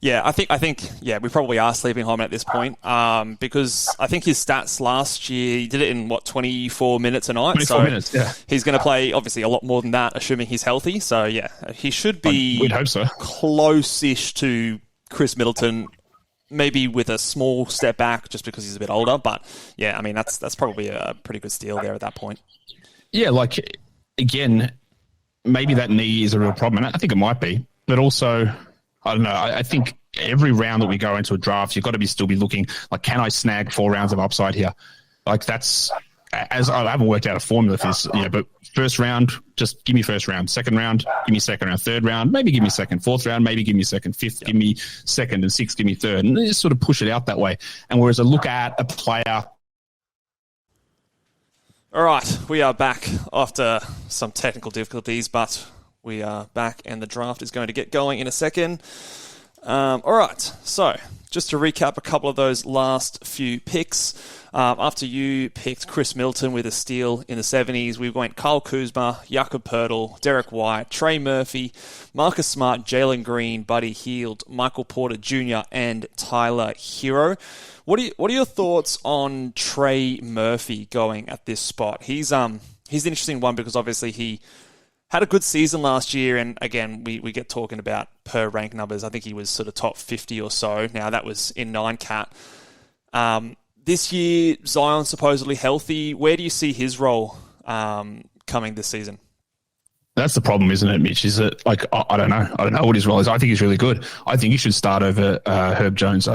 Yeah, I think, we probably are sleeping home at this point, because I think his stats last year, he did it in, 24 minutes a night? 24 minutes, yeah. He's going to play, obviously, a lot more than that, assuming he's healthy. So, yeah, he should be we'd hope so. Close-ish to Chris Middleton, maybe with a small step back just because he's a bit older. But, yeah, I mean, that's probably a pretty good steal there at that point. Yeah, like, again, maybe that knee is a real problem, and I think it might be, but also... I don't know. I think every round that we go into a draft, you've got to still be looking like, can I snag 4 rounds of upside here? Like, that's, as I haven't worked out a formula for this, but first round, just give me first round. Second round, give me second round. Third round, maybe give me second. Fourth round, maybe give me second. Fifth, give me second. And sixth, give me third. And just sort of push it out that way. And whereas I look at a player. All right, we are back after some technical difficulties, but we are back, and the draft is going to get going in a second. All right, so just to recap a couple of those last few picks. After you picked Chris Middleton with a steal in the 70s, we went Kyle Kuzma, Jakob Poeltl, Derek White, Trey Murphy, Marcus Smart, Jalen Green, Buddy Hield, Michael Porter Jr., and Tyler Hero. What are your thoughts on Trey Murphy going at this spot? He's an interesting one because obviously he had a good season last year, and again, we get talking about per rank numbers. I think he was sort of top 50 or so. Now, that was in 9-cat. This year, Zion's supposedly healthy. Where do you see his role coming this season? That's the problem, isn't it, Mitch? Is that, like, I don't know. I don't know what his role is. I think he's really good. I think he should start over Herb Jones.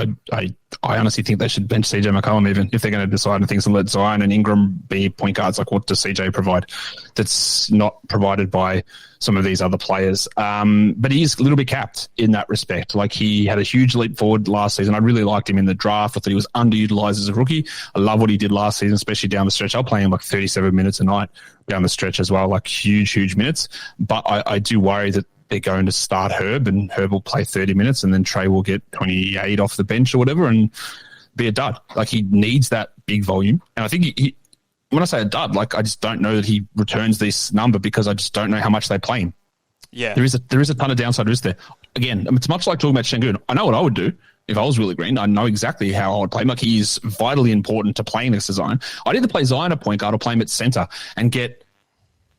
I honestly think they should bench CJ McCollum even if they're going to decide on things and let Zion and Ingram be point guards. Like, what does CJ provide that's not provided by some of these other players? But he is a little bit capped in that respect. Like, he had a huge leap forward last season. I really liked him in the draft. I thought he was underutilized as a rookie. I love what he did last season, especially down the stretch. I'll play him like 37 minutes a night down the stretch as well, like huge minutes. But I do worry that they're going to start Herb, and Herb will play 30 minutes, and then Trey will get 28 off the bench or whatever and be a dud. Like, he needs that big volume. And I think he when I say a dud, like, I just don't know that he returns this number because I just don't know how much they play him. Yeah. There is a ton of downside risk there. Again, it's much like talking about Şengün. I know what I would do if I was Willie Green. I know exactly how I would play him. Like, he is vitally important to playing next to Zion. I'd either play Zion at point guard or play him at center and get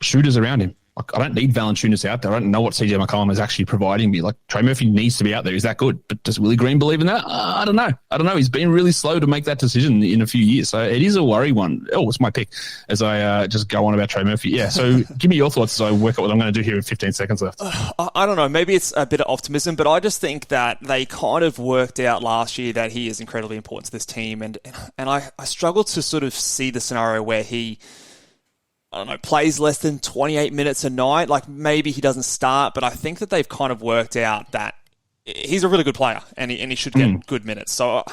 shooters around him. Like, I don't need Valanciunas out there. I don't know what CJ McCollum is actually providing me. Like, Trey Murphy needs to be out there. Is that good? But does Willie Green believe in that? I don't know. He's been really slow to make that decision in a few years. So it is a worry one. Oh, it's my pick as I just go on about Trey Murphy. Yeah, so give me your thoughts as I work out what I'm going to do here with 15 seconds left. I don't know. Maybe it's a bit of optimism, but I just think that they kind of worked out last year that he is incredibly important to this team. And I struggle to sort of see the scenario where he, I don't know, plays less than 28 minutes a night. Like, maybe he doesn't start, but I think that they've kind of worked out that he's a really good player and he should get good minutes. So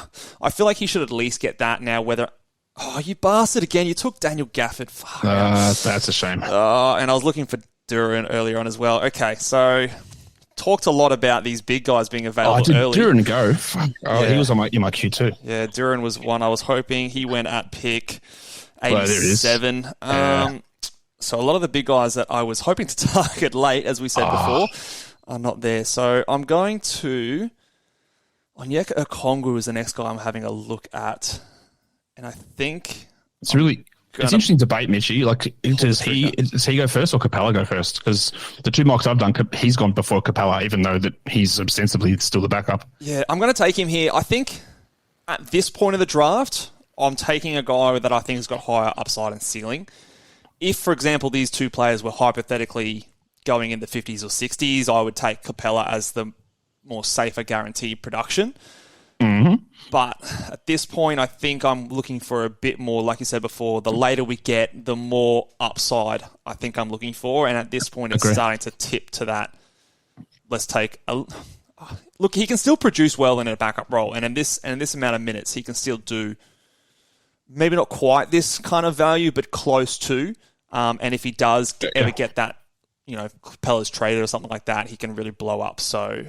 I feel like he should at least get that now, whether... Oh, you bastard again. You took Daniel Gafford. Fuck. That's a shame. And I was looking for Duran earlier on as well. Okay, so talked a lot about these big guys being available early. Duran go? Oh, he was in my queue too. Yeah, Duran was one I was hoping. He went at pick 87. So a lot of the big guys that I was hoping to target late, as we said before, are not there. So I'm going to... Onyeka Okongwu is the next guy I'm having a look at. And I think... It's interesting debate, Mitchie. Like, does he go first or Capella go first? Because the two mocks I've done, he's gone before Capella, even though that he's ostensibly still the backup. Yeah, I'm going to take him here. I think at this point of the draft, I'm taking a guy that I think has got higher upside and ceiling. If, for example, these two players were hypothetically going in the 50s or 60s, I would take Capella as the more safer guaranteed production. Mm-hmm. But at this point, I think I'm looking for a bit more, like you said before, the later we get, the more upside I think I'm looking for. And at this point, it's starting to tip to that. Let's take a... Look, he can still produce well in a backup role. And in this amount of minutes, he can still do maybe not quite this kind of value, but close to. And if he does ever get that, Capella's traded or something like that, he can really blow up. So...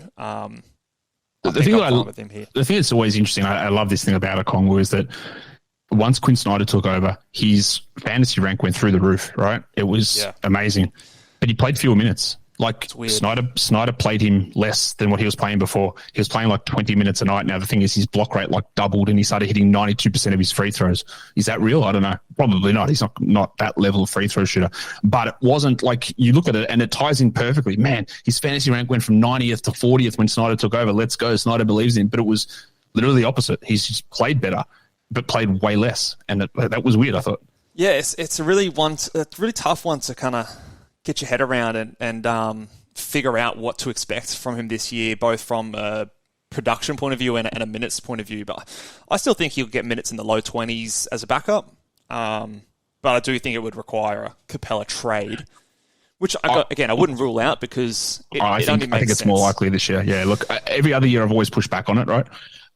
The thing that's always interesting, I love this thing about Okongwu, is that once Quinn Snyder took over, his fantasy rank went through the roof, right? It was amazing. But he played fewer minutes. Like, Snyder played him less than what he was playing before. He was playing like 20 minutes a night. Now, the thing is, his block rate like doubled and he started hitting 92% of his free throws. Is that real? I don't know. Probably not. He's not that level of free throw shooter. But it wasn't like, you look at it and it ties in perfectly. Man, his fantasy rank went from 90th to 40th when Snyder took over. Let's go. Snyder believes in him. But it was literally the opposite. He's just played better, but played way less. And that was weird, I thought. Yeah, it's a really tough one to kind of get your head around and figure out what to expect from him this year, both from a production point of view and a minutes point of view. But I still think he'll get minutes in the low 20s as a backup. But I do think it would require a Capella trade, which, I wouldn't rule out because I think it's sense. More likely this year. Yeah, look, every other year I've always pushed back on it, right?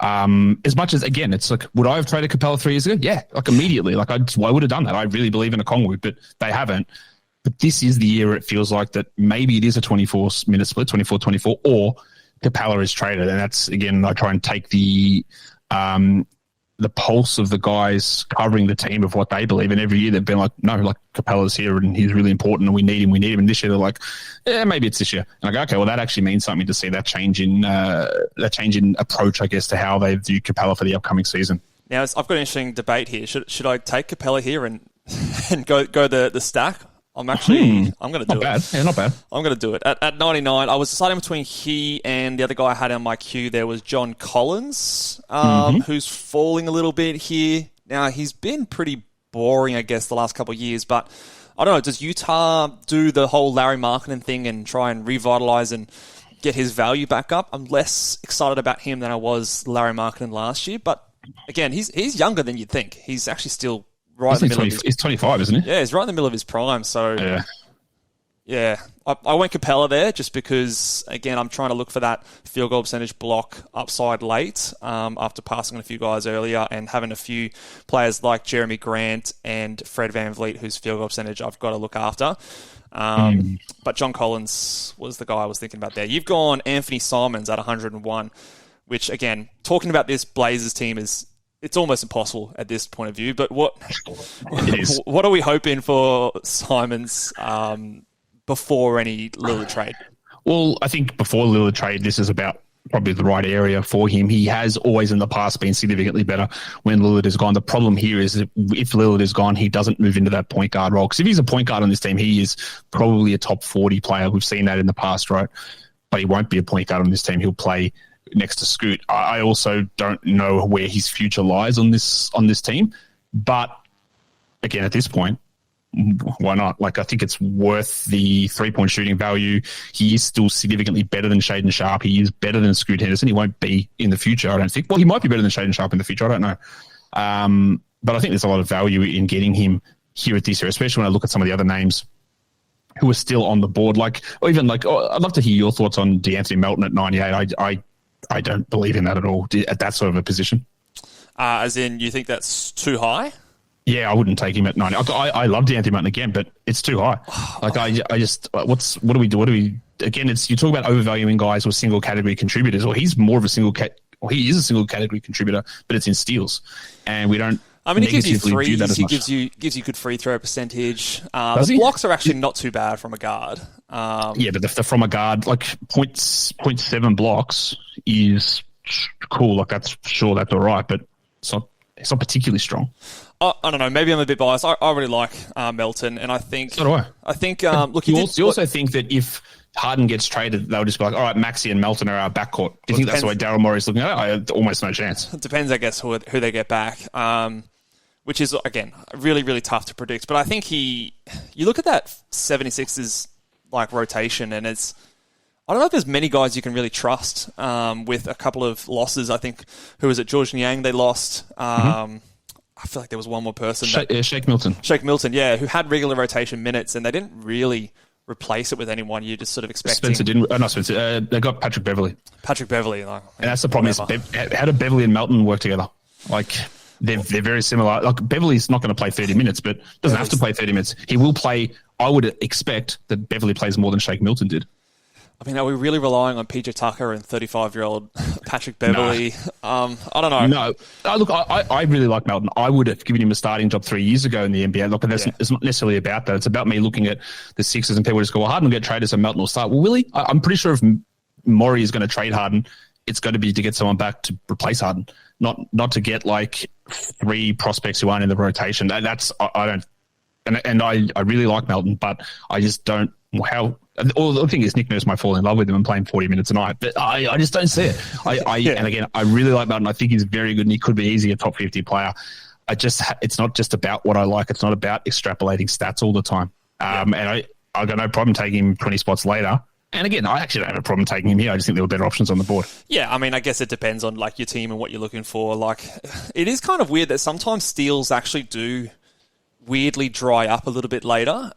As much as, again, it's like, would I have traded Capella 3 years ago? Yeah, like immediately. Like, I would have done that. I really believe in Okongwu, but they haven't. But this is the year it feels like that maybe it is a 24-minute split, 24-24, or Capella is traded. And that's, again, I try and take the pulse of the guys covering the team of what they believe. And every year they've been like, no, like Capella's here and he's really important and we need him. And this year they're like, yeah, maybe it's this year. And I go, okay, well, that actually means something to see that change in approach, I guess, to how they view Capella for the upcoming season. Now, I've got an interesting debate here. Should I take Capella here and go the stack? I'm going to do it. Yeah, not bad. I'm going to do it. At 99, I was deciding between he and the other guy I had on my queue. There was John Collins, who's falling a little bit here. Now, he's been pretty boring, I guess, the last couple of years. But I don't know, does Utah do the whole Larry Markkinen thing and try and revitalize and get his value back up? I'm less excited about him than I was Larry Markkinen last year. But again, he's younger than you'd think. He's actually still... He's 25, isn't he? Yeah, he's right in the middle of his prime. So, yeah. I went Capella there just because, again, I'm trying to look for that field goal percentage block upside late after passing on a few guys earlier and having a few players like Jeremy Grant and Fred VanVleet, whose field goal percentage I've got to look after. But John Collins was the guy I was thinking about there. You've gone Anthony Simons at 101, which, again, talking about this Blazers team is... It's almost impossible at this point of view, but what are we hoping for Simons before any Lillard trade? Well, I think before Lillard trade, this is about probably the right area for him. He has always in the past been significantly better when Lillard is gone. The problem here is that if Lillard is gone, he doesn't move into that point guard role. Because if he's a point guard on this team, he is probably a top 40 player. We've seen that in the past, right? But he won't be a point guard on this team. He'll play next to Scoot. I also don't know where his future lies on this team. But again, at this point, why not? Like, I think it's worth the 3-point shooting value. He is still significantly better than Shaedon Sharpe. He is better than Scoot Henderson. He won't be in the future, I don't think. Well, he might be better than Shaedon Sharpe in the future. I don't know. But I think there's a lot of value in getting him here at this year, especially when I look at some of the other names who are still on the board. I'd love to hear your thoughts on DeAnthony Melton at 98. I don't believe in that at all at that sort of a position. As in, you think that's too high? Yeah, I wouldn't take him at 90. I love DeAnthony Melton again, but it's too high. What do we do? Again, you talk about overvaluing guys who are single category contributors, or he's more of a he is a single category contributor, but it's in steals. And we don't. I mean, he gives you threes, he gives you good free throw percentage. The blocks are actually not too bad from a guard. Yeah, but from a guard, like 0.7 blocks is cool. Like that's all right, but it's not particularly strong. I don't know. Maybe I'm a bit biased. I really like Melton, and I think. So do I. I think. Look, you also think that if Harden gets traded, they'll just be like, all right, Maxey and Melton are our backcourt. Do you think that's the way Daryl Morey's looking at it? I have almost no chance. It depends, I guess, who they get back. Which is, again, really, really tough to predict. But I think you look at that 76ers like rotation, and I don't know if there's many guys you can really trust with a couple of losses. I think, who was it? George Niang, they lost. I feel like there was one more person. Shake Milton. Shake Milton, yeah, who had regular rotation minutes, and they didn't really replace it with anyone. You're just sort of expecting. Spencer didn't. Not Spencer. They got Patrick Beverley. And that's the problem. How do Beverley and Melton work together? Like, they're very similar. Like, Beverly's not going to play 30 minutes, but doesn't have to play 30 minutes. He will play. I would expect that Beverly plays more than Shake Milton did. I mean, are we really relying on PJ Tucker and 35-year-old Patrick Beverley? No. I don't know. No. Look, I really like Melton. I would have given him a starting job 3 years ago in the NBA. Look, it's not necessarily about that. It's about me looking at the Sixers and people just go, well, Harden will get traded, so Melton will start. Well, really? I'm pretty sure if Morey is going to trade Harden, it's going to be to get someone back to replace Harden, not to get like 3 prospects who aren't in the rotation. I really like Melton, but I just don't. The thing is, Nick Nurse might fall in love with him and play him 40 minutes a night, but I just don't see it. And again, I really like Melton. I think he's very good, and he could be easily a top 50 player. It's not just about what I like. It's not about extrapolating stats all the time. And I got no problem taking him 20 spots later. And again, I actually don't have a problem taking him here. I just think there were better options on the board. Yeah, I mean, I guess it depends on like your team and what you're looking for. Like, it is kind of weird that sometimes steals actually do weirdly dry up a little bit later.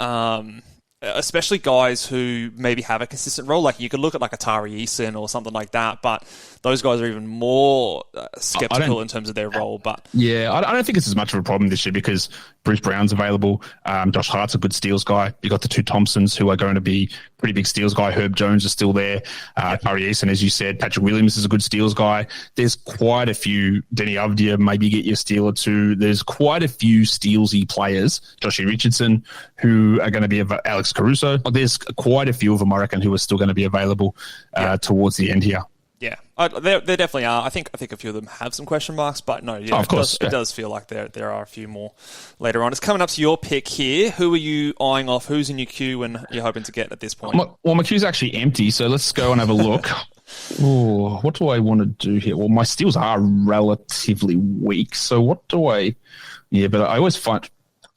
Especially guys who maybe have a consistent role. Like, you could look at like Atari Eason or something like that, but those guys are even more skeptical in terms of their role. But yeah, I don't think it's as much of a problem this year because Bruce Brown's available. Josh Hart's a good steals guy. You got the 2 Thompsons who are going to be pretty big steals guy. Herb Jones is still there. Atari Eason, as you said. Patrick Williams is a good steals guy. There's quite a few. Denny Avdia, maybe get your steal or 2. There's quite a few stealsy players. Joshie Richardson, who are going to be Alex Caruso. There's quite a few of them, I reckon, who are still going to be available towards the end here. Yeah, there definitely are. I think a few of them have some question marks, but no, yeah, of course, it does feel like there are a few more later on. It's coming up to your pick here. Who are you eyeing off? Who's in your queue and you're hoping to get at this point? My queue's actually empty, so let's go and have a look. Oh, what do I want to do here? Well, my steals are relatively weak, so what do I... Yeah, but I always find...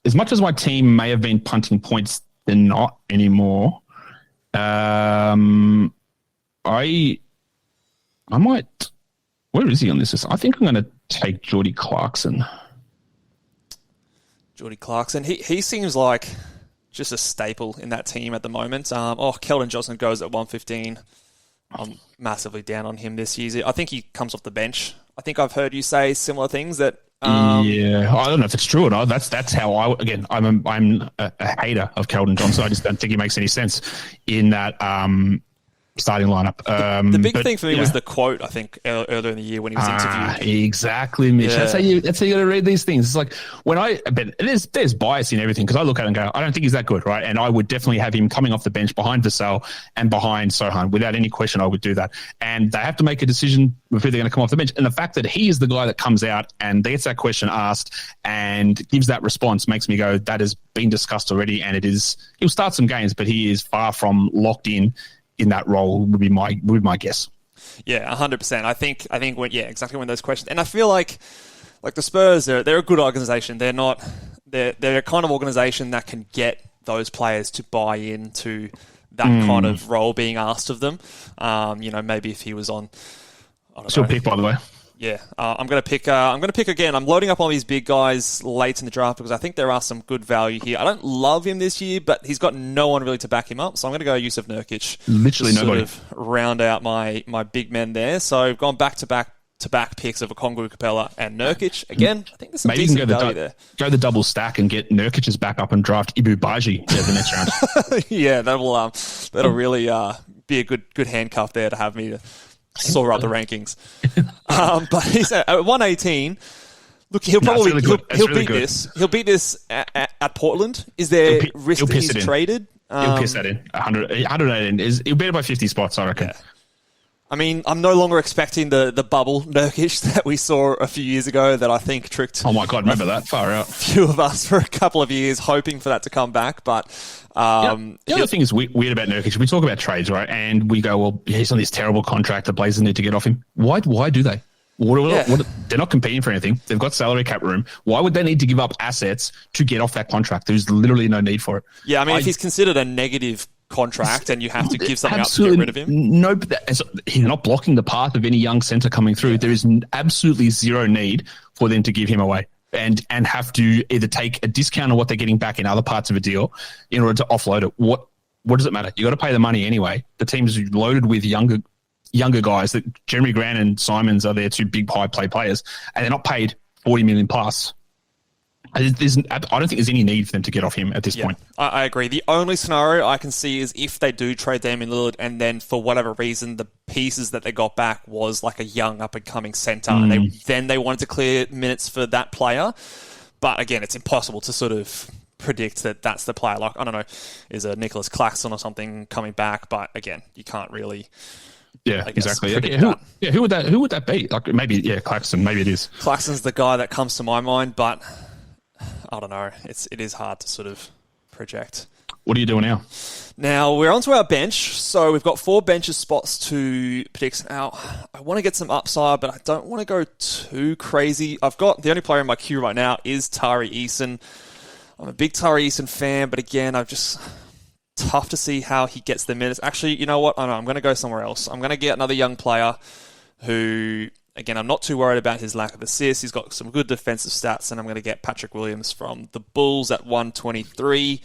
As much as my team may have been punting points, they're not anymore. I might... Where is he on this? I think I'm going to take Jordy Clarkson. Jordy Clarkson. He seems like just a staple in that team at the moment. Keldon Johnson goes at 115. I'm massively down on him this year. I think he comes off the bench. I think I've heard you say similar things that... yeah, I don't know if it's true or not. That's how I'm a hater of Keldon Johnson. I just don't think he makes any sense in that... starting lineup. The big thing for me was the quote, I think, earlier in the year when he was interviewed. Exactly, Mitch. Yeah. That's how you got to read these things. It's like but there's bias in everything because I look at it and go, I don't think he's that good, right? And I would definitely have him coming off the bench behind Vassell and behind Sohan. Without any question, I would do that. And they have to make a decision with who they're going to come off the bench. And the fact that he is the guy that comes out and gets that question asked and gives that response makes me go, that has been discussed already. And he'll start some games, but he is far from locked in that role would be my guess. Yeah, 100%. I think exactly when those questions, and I feel like the Spurs, they're a good organization. They're a kind of organization that can get those players to buy into that kind of role being asked of them. Maybe if he was on, I don't know. Still pick, by the way. Yeah, I'm going to pick again. I'm loading up all these big guys late in the draft because I think there are some good value here. I don't love him this year, but he's got no one really to back him up. So I'm going to go Yusuf Nurkic. Literally nobody. Sort of round out my big men there. So I've gone back to back picks of Okongwu, Capella, and Nurkic. Again, I think there's some decent value there. Go the double stack and get Nurkic's back up and draft Ibu Baji the next round. Yeah, that'll really be a good handcuff there to have me to soar up the rankings. But he's at 118. Look, he'll beat this. He'll beat this at Portland. Is there risk that he's traded? He'll piss that in. 118 he'll beat it by 50 spots, I reckon. Yeah. I mean, I'm no longer expecting the bubble Nurkic that we saw a few years ago that I think tricked. Oh my God, remember that? Far out. A few of us for a couple of years hoping for that to come back. But the other thing is weird about Nurkic. We talk about trades, right? And we go, well, he's on this terrible contract. The Blazers need to get off him. Why do they? They're not competing for anything. They've got salary cap room. Why would they need to give up assets to get off that contract? There's literally no need for it. Yeah, I mean, if he's considered a negative contract and you have to give something up to get rid of him. No, he's not blocking the path of any young centre coming through. There is absolutely zero need for them to give him away and have to either take a discount on what they're getting back in other parts of a deal in order to offload it. What does it matter? You got to pay the money anyway. The team's loaded with younger guys. That Jeremy Grant and Simons are their two big high play players, and they're not paid $40 million plus. I don't think there's any need for them to get off him at this point. I agree. The only scenario I can see is if they do trade Damian Lillard and then for whatever reason the pieces that they got back was like a young up-and-coming centre and they wanted to clear minutes for that player. But again, it's impossible to sort of predict that that's the player. Like, I don't know, is a Nicholas Claxton or something coming back? But again, you can't really... Yeah, exactly. Who would that be? Like maybe, Claxton. Maybe it is. Claxton's the guy that comes to my mind, but... I don't know. It is hard to sort of project. What are you doing now? Now, we're onto our bench. So we've got 4 benches spots to predict. Now, I want to get some upside, but I don't want to go too crazy. I've got the only player in my queue right now is Tari Eason. I'm a big Tari Eason fan, but again, tough to see how he gets the minutes. Actually, you know what? I know, I'm going to go somewhere else. I'm going to get another young player who... Again, I'm not too worried about his lack of assists. He's got some good defensive stats, and I'm going to get Patrick Williams from the Bulls at 123.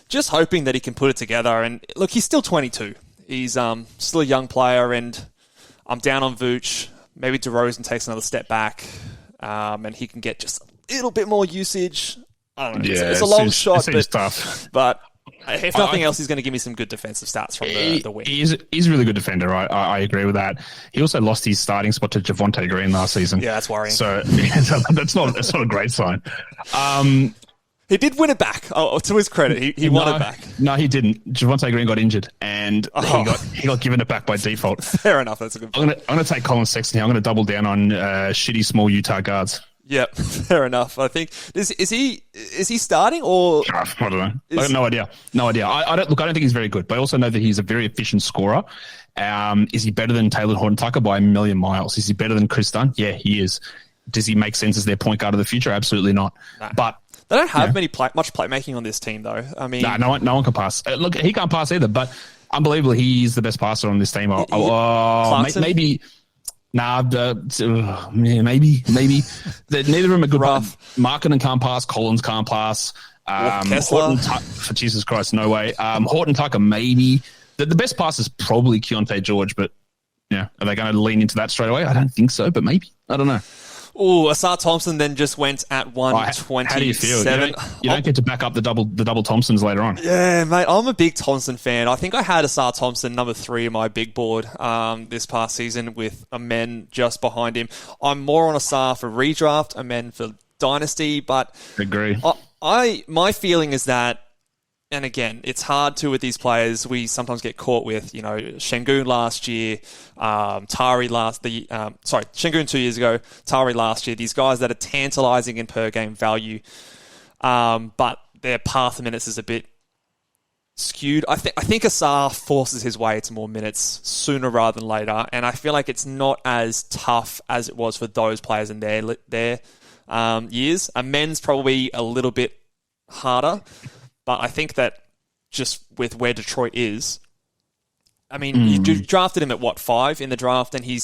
Just hoping that he can put it together. And look, he's still 22. He's still a young player, and I'm down on Vooch. Maybe DeRozan takes another step back, and he can get just a little bit more usage. I don't know. Yeah, it's a long shot, tough. But if nothing else, he's going to give me some good defensive stats from the wing. He's a really good defender. I agree with that. He also lost his starting spot to Javonte Green last season. Yeah, that's worrying. So that's not a great sign. He did win it back. Oh, to his credit, he won it back. No, he didn't. Javonte Green got injured, and he got given it back by default. Fair enough. That's a good point. I'm going to take Colin Sexton here. I'm going to double down on shitty small Utah guards. Yep, fair enough. I think is he starting or I don't know. I have no idea. I don't think he's very good, but I also know that he's a very efficient scorer. Is he better than Taylor Horton-Tucker by a million miles? Is he better than Chris Dunn? Yeah, he is. Does he make sense as their point guard of the future? Absolutely not. Nah. But they don't have much playmaking on this team, though. I mean, no one can pass. Look, he can't pass either, but unbelievably, he's the best passer on this team. Maybe. Nah, maybe. Neither of them are good. Markkanen can't pass. Collins can't pass. Kessler. For Jesus Christ, no way. Horton Tucker, maybe. The best pass is probably Keontae George, but are they going to lean into that straight away? I don't think so, but maybe. I don't know. Oh, Asar Thompson then just went at 127. How do you feel? You don't get to back up the double Thompsons later on. Yeah, mate, I'm a big Thompson fan. I think I had Asar Thompson number 3 in my big board this past season with Amen just behind him. I'm more on Asar for redraft, Amen for dynasty, but agree. My feeling is that, and again, it's hard to with these players. We sometimes get caught with, Şengün last year, Şengün 2 years ago, Tari last year. These guys that are tantalizing in per game value, but their path of minutes is a bit skewed. I think Asar forces his way to more minutes sooner rather than later, and I feel like it's not as tough as it was for those players in their years. Amen's probably a little bit harder. But I think that just with where Detroit is, I mean, you drafted him at 5 in the draft, and he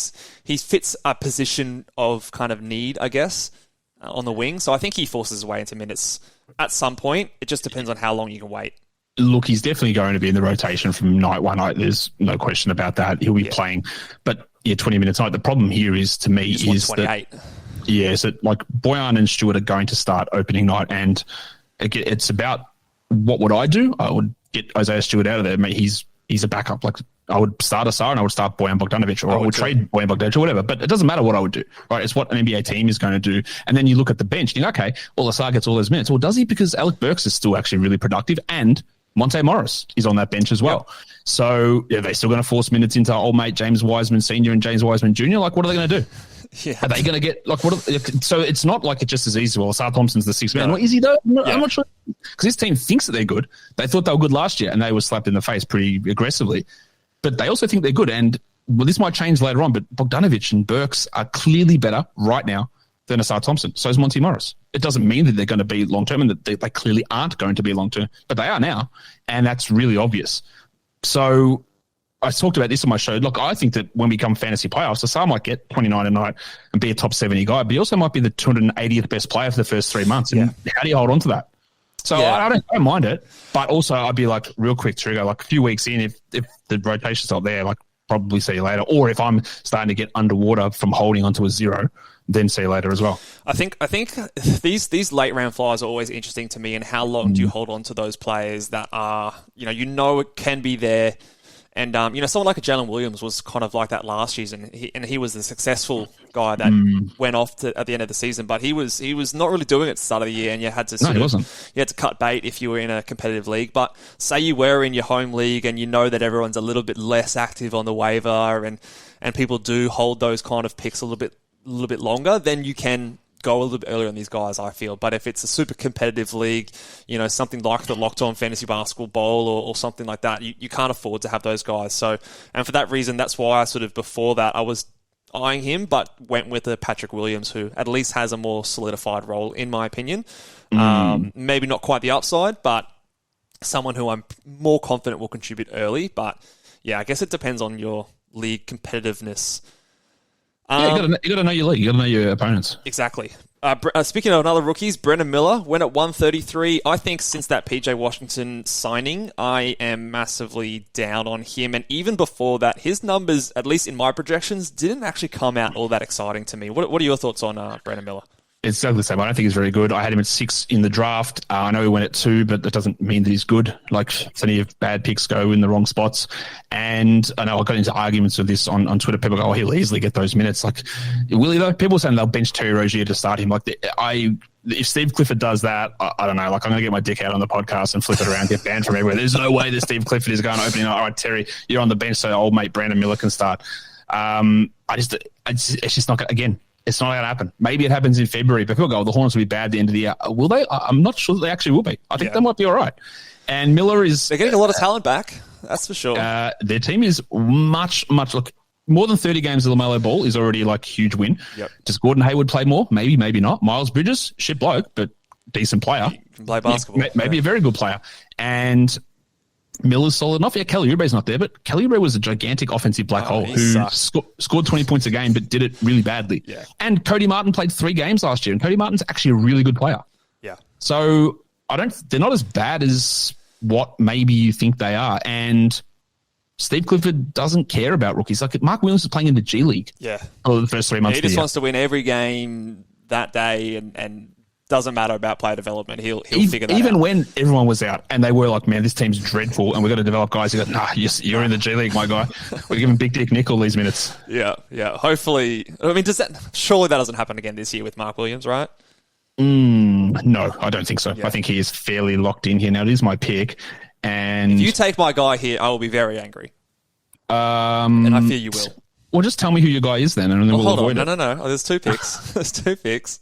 fits a position of kind of need, I guess, on the wing. So I think he forces his way into minutes at some point. It just depends on how long you can wait. Look, he's definitely going to be in the rotation from night 1. There's no question about that. He'll be playing, but 20 minutes a night. The problem here is, to me, is 28. that Bojan and Stewart are going to start opening night, and it's about. What would I do? I would get Isaiah Stewart out of there. Mate, he's a backup. Like, I would start Asar and I would start Bojan Bogdanovic, or I would trade Bojan Bogdanovic or whatever. But it doesn't matter what I would do. Right? It's what an NBA team is going to do. And then you look at the bench and you think, okay, well, Asar gets all those minutes. Well, does he? Because Alec Burks is still actually really productive, and Monte Morris is on that bench as well. Yep. So they're still going to force minutes into old mate James Wiseman Sr. and James Wiseman Jr. Like, what are they going to do? Yeah. Are they going to get so it's not like it's just as easy. Well, Asar Thompson's the 6th man. No. Is he though? I'm not sure, because this team thinks that they're good. They thought they were good last year, and they were slapped in the face pretty aggressively. But they also think they're good, and this might change later on. But Bogdanovic and Burks are clearly better right now than Asar Thompson. So is Monte Morris. It doesn't mean that they're going to be long term, and that they clearly aren't going to be long term, but they are now, and that's really obvious. So I talked about this on my show. Look, I think that when we come fantasy playoffs, Asar might get 29 a night and be a top 70 guy, but he also might be the 280th best player for the first 3 months. And how do you hold on to that? So I don't mind it, but also I'd be like real quick trigger, like a few weeks in, if the rotation's not there, like probably see you later. Or if I'm starting to get underwater from holding onto a 0, then see you later as well. I think these late round flyers are always interesting to me, and how long do you hold on to those players that are, it can be there. And, someone like a Jalen Williams was kind of like that last season. He was the successful guy that went off at the end of the season, but he was not really doing it at the start of the year, and you had to you had to cut bait if you were in a competitive league. But say you were in your home league, and you know that everyone's a little bit less active on the waiver, and people do hold those kind of picks a little bit longer, then you can go a little bit earlier on these guys, I feel. But if it's a super competitive league, something like the Locked On Fantasy Basketball Bowl or something like that, you can't afford to have those guys. So, and for that reason, that's why I sort of, before that, I was eyeing him, but went with a Patrick Williams, who at least has a more solidified role, in my opinion. Maybe not quite the upside, but someone who I'm more confident will contribute early. But yeah, I guess it depends on your league competitiveness. You got to know your league. You got to know your opponents. Exactly. Speaking of other rookies, Brendan Miller went at 133. I think since that PJ Washington signing, I am massively down on him. And even before that, his numbers, at least in my projections, didn't actually come out all that exciting to me. What are your thoughts on Brendan Miller? It's exactly the same. I don't think he's very good. I had him at 6 in the draft. I know he went at 2, but that doesn't mean that he's good. Like, plenty of bad picks go in the wrong spots. And I know I got into arguments with this on Twitter. People go, he'll easily get those minutes. Like, will he though? People are saying they'll bench Terry Rozier to start him. Like, if Steve Clifford does that, I don't know. Like, I'm going to get my dick out on the podcast and flip it around, get banned from everywhere. There's no way that Steve Clifford is going opening. All right, Terry, you're on the bench, so old mate Brandon Miller can start. It's just not going to, again, it's not going to happen. Maybe it happens in February, but people go, the Hornets will be bad at the end of the year. Will they? I'm not sure that they actually will be. I think they might be all right. And Miller is... They're getting a lot of talent back. That's for sure. Their team is much, look, more than 30 games of LaMelo Ball is already like a huge win. Yep. Does Gordon Hayward play more? Maybe, maybe not. Miles Bridges, shit bloke, but decent player. He can play basketball. Maybe a very good player. And Miller's solid enough. Yeah, Kelly Oubre's not there, but Kelly Oubre was a gigantic offensive black hole who scored 20 points a game, but did it really badly. Yeah. And Cody Martin played 3 games last year, and Cody Martin's actually a really good player. Yeah. So they're not as bad as what maybe you think they are. And Steve Clifford doesn't care about rookies. Like Mark Williams is playing in the G League. Yeah. For the first 3 months. He just wants to win every game that day and doesn't matter about player development. He'll figure that out. Even when everyone was out and they were like, man, this team's dreadful and we've got to develop guys. He goes, nah, you're in the G League, my guy. We're giving Big Dick Nick all these minutes. Yeah. Hopefully. I mean, surely that doesn't happen again this year with Mark Williams, right? No, I don't think so. Yeah. I think he is fairly locked in here. Now, it is my pick. And if you take my guy here, I will be very angry. And I fear you will. Well, just tell me who your guy is then, and then we'll avoid it. No. Oh, there's 2 picks. There's 2 picks.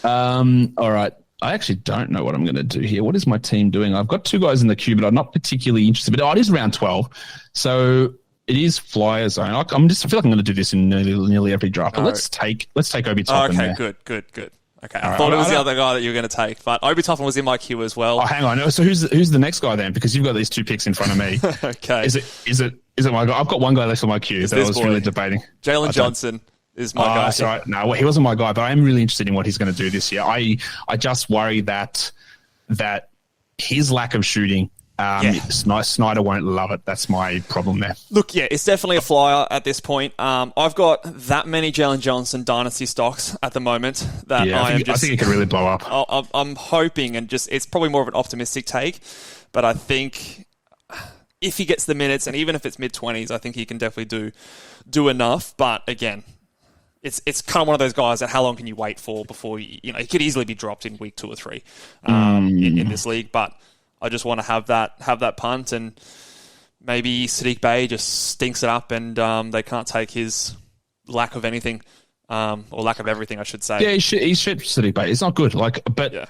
All right. I actually don't know what I'm going to do here. What is my team doing? I've got 2 guys in the queue, but I'm not particularly interested. But it is round 12, so it is flyer zone. I feel like I'm going to do this in nearly every draft. But let's take Obi Toppin. Okay, good. Okay, I thought it was the other guy that you were going to take, but Obi Toppin was in my queue as well. Oh, hang on. So who's the next guy then? Because you've got these 2 picks in front of me. Okay. Is it my guy? I've got one guy left on my queue that I was really debating. Jalen Johnson is my guy. That's right. No, he wasn't my guy, but I am really interested in what he's going to do this year. I just worry that his lack of shooting, Snyder won't love it. That's my problem there. Look, yeah, it's definitely a flyer at this point. I've got that many Jalen Johnson dynasty stocks at the moment that I think it could really blow up. I'm hoping, and it's probably more of an optimistic take, but I think if he gets the minutes, and even if it's mid-20s, I think he can definitely do enough. But again, it's kind of one of those guys that how long can you wait for before he could easily be dropped in week 2 or 3 in this league. But I just want to have that punt, and maybe Sadiq Bey just stinks it up, and they can't take his lack of anything, or lack of everything, I should say. Yeah, he's shit, Sadiq Bey. It's not good,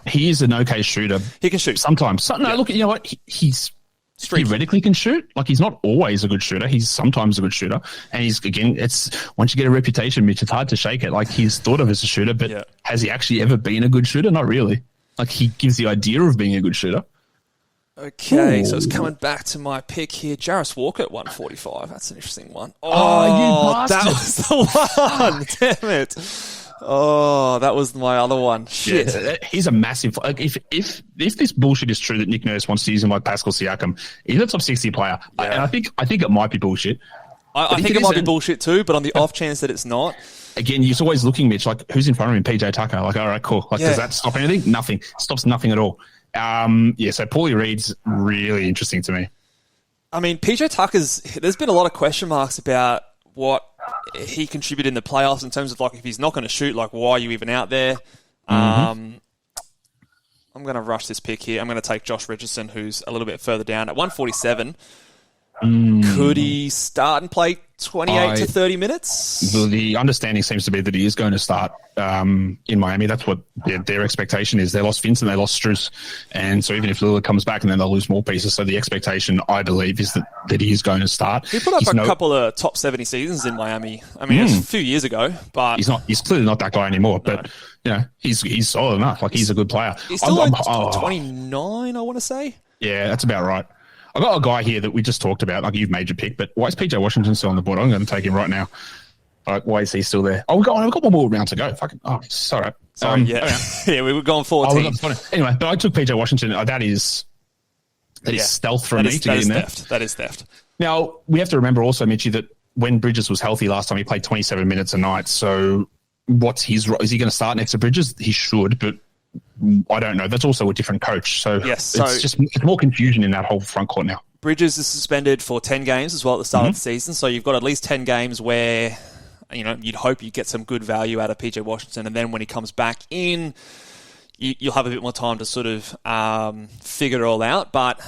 he is an okay shooter. He can shoot sometimes. Look, you know what? He's theoretically can shoot. Like, he's not always a good shooter. He's sometimes a good shooter, and it's once you get a reputation, Mitch, it's hard to shake it. Like, he's thought of as a shooter, but has he actually ever been a good shooter? Not really. Like, he gives the idea of being a good shooter. Okay, so it's coming back to my pick here. Jarris Walker at 145. That's an interesting one. Oh, you bastard. That was the one. Damn it. Oh, that was my other one. Shit. Yeah, he's a massive... If this bullshit is true that Nick Nurse wants to use him like Pascal Siakam, he's a top 60 player. Yeah. And I think it might be bullshit. I think it might be bullshit too, but on the off chance that it's not... Again, you're always looking, Mitch, like, who's in front of him? PJ Tucker. Like, all right, cool. Like, does that stop anything? Nothing. Stops nothing at all. So Paulie Reed's really interesting to me. I mean, PJ Tucker's... There's been a lot of question marks about what he contributed in the playoffs in terms of, like, if he's not going to shoot, like, why are you even out there? I'm going to rush this pick here. I'm going to take Josh Richardson, who's a little bit further down at 147. Could he start and play 28 to 30 minutes? The understanding seems to be that he is going to start in Miami. That's what their expectation is. They lost Vincent, they lost Strus. And so even if Lillard comes back, and then they'll lose more pieces. So the expectation, I believe, is that he is going to start. He put up a couple of top 70 seasons in Miami. I mean, it's a few years ago, but... He's clearly not that guy anymore, but he's solid enough. Like, he's a good player. He's still 29, I want to say. Yeah, that's about right. I've got a guy here that we just talked about. Like, you've made your pick, but why is PJ Washington still on the board? I'm going to take him right now. Why is he still there? Oh, we've got one more round to go. Sorry. We were going 14. Anyway, but I took PJ Washington. That is stealth from me to get in there. That is theft. Now, we have to remember also, Mitchie, that when Bridges was healthy last time, he played 27 minutes a night. So what's his role? Is he going to start next to Bridges? He should, but I don't know. That's also a different coach. So it's more confusion in that whole front court now. Bridges is suspended for 10 games as well at the start of the season. So you've got at least 10 games where, you'd hope you get some good value out of PJ Washington. And then when he comes back in, you'll have a bit more time to sort of figure it all out. But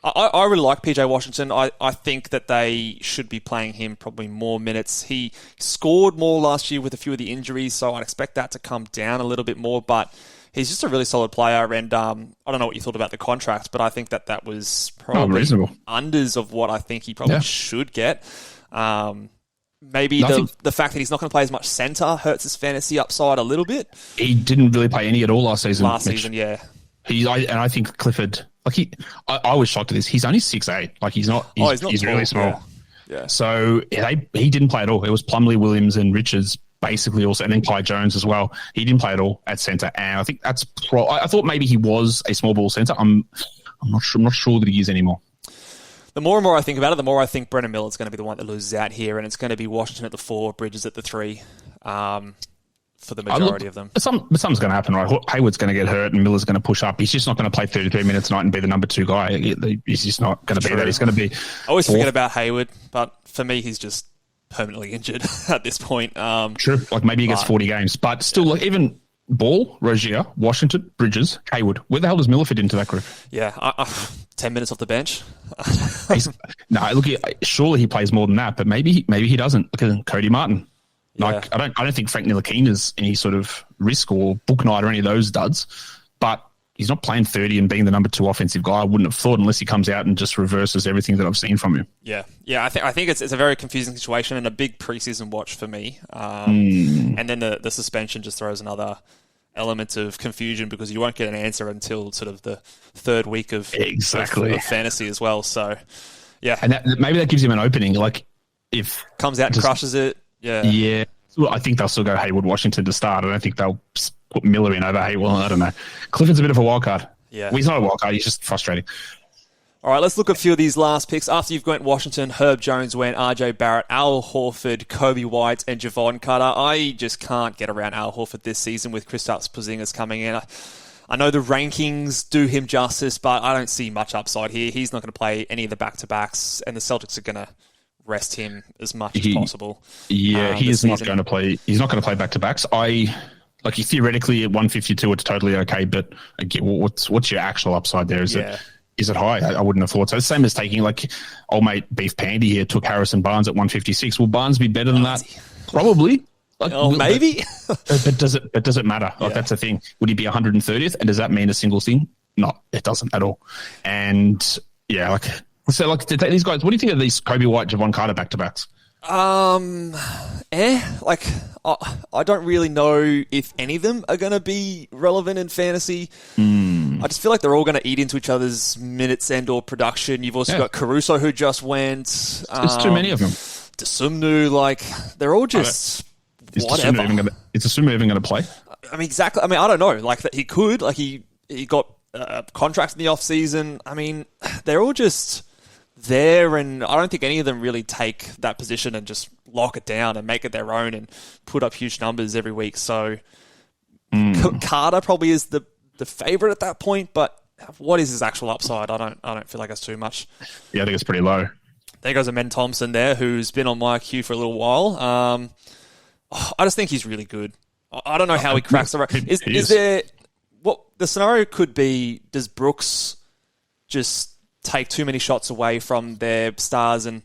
I really like PJ Washington. I think that they should be playing him probably more minutes. He scored more last year with a few of the injuries, so I'd expect that to come down a little bit more. But he's just a really solid player, and I don't know what you thought about the contract, but I think that was probably reasonable. Unders of what I think he probably should get. Maybe the fact that he's not going to play as much center hurts his fantasy upside a little bit. He didn't really play any at all last season. I think Clifford, I was shocked at this. He's only 6'8". Like, he's not he's really small. Yeah. So he didn't play at all. It was Plumlee, Williams, and Richards basically also, and then Clyde Jones as well. He didn't play at all at center, and I think that's I thought maybe he was a small ball center. I'm not sure that he is anymore. The more and more I think about it, the more I think Brennan Miller's going to be the one that loses out here, and it's going to be Washington at the 4, Bridges at the 3 for the majority of them. Something's going to happen, right? Hayward's going to get hurt and Miller's going to push up. He's just not going to play 33 minutes a night and be the number 2 guy. He's just not going to be that. He's going to be... I always forget about Hayward, but for me, he's just permanently injured at this point. True. Like maybe he gets 40 games, but still, like even Ball, Rozier, Washington, Bridges, Hayward. Where the hell does Miller fit into that group? Yeah, 10 minutes off the bench. Surely he plays more than that, but maybe he doesn't. Look at Cody Martin. Like I don't think Frank Ntilikina is any sort of risk or Book Knight or any of those duds, but he's not playing 30 and being the number 2 offensive guy. I wouldn't have thought unless he comes out and just reverses everything that I've seen from him. Yeah. I think it's a very confusing situation and a big preseason watch for me. And then the suspension just throws another element of confusion because you won't get an answer until sort of the 3rd week of fantasy as well. So, yeah. And maybe that gives him an opening. Like if comes out and crushes it. Yeah. Yeah. Well, I think they'll still go Hayward, Washington to start. I don't think they'll put Miller in over Hayward. I don't know. Clifton's a bit of a wild card. Yeah. Well, he's not a wild card. He's just frustrating. All right, let's look at a few of these last picks. After you've went Washington, Herb Jones went, RJ Barrett, Al Horford, Kobe White, and Javon Carter. I just can't get around Al Horford this season with Kristaps Porzingis coming in. I know the rankings do him justice, but I don't see much upside here. He's not going to play any of the back-to-backs, and the Celtics are going to rest him as much as possible. Yeah, he is not going to play. He's not going to play back-to-backs. Theoretically at 152, it's totally okay. But again, what's your actual upside there? Is it high? I wouldn't have thought so. Same as taking old mate Beef Pandy here took Harrison Barnes at 156. Will Barnes be better than that? Probably. Maybe. but does it matter? That's the thing. Would he be 130th? And does that mean a single thing? No, it doesn't at all. And yeah, So, to take these guys, what do you think of these Kobe White, Javon Carter back-to-backs? I don't really know if any of them are going to be relevant in fantasy. I just feel like they're all going to eat into each other's minutes and or production. You've also got Caruso who just went. There's too many of them. Desumnu, they're all just whatever. Is Desumnu even going to play? I mean, exactly. I mean, I don't know. He could. He got a contract in the off-season. I mean, they're all just there, and I don't think any of them really take that position and just lock it down and make it their own and put up huge numbers every week. So Carter probably is the favorite at that point, but what is his actual upside? I don't feel like that's too much. Yeah, I think it's pretty low. There goes Amen Thompson there, who's been on my queue for a little while. I just think he's really good. I don't know how he cracks the rack. Is there what the scenario could be? Does Brooks just take too many shots away from their stars and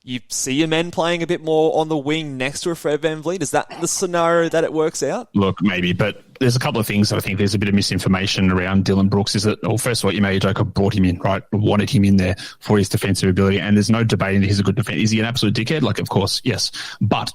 you see your men playing a bit more on the wing next to a Fred VanVleet? Is that the scenario that it works out? Look, maybe, but there's a couple of things that I think there's a bit of misinformation around Dylan Brooks. Is that, well, first of all, Ime Udoka brought him in, right? Wanted him in there for his defensive ability, and there's no debating that he's a good defender. Is he an absolute dickhead? Of course, yes. But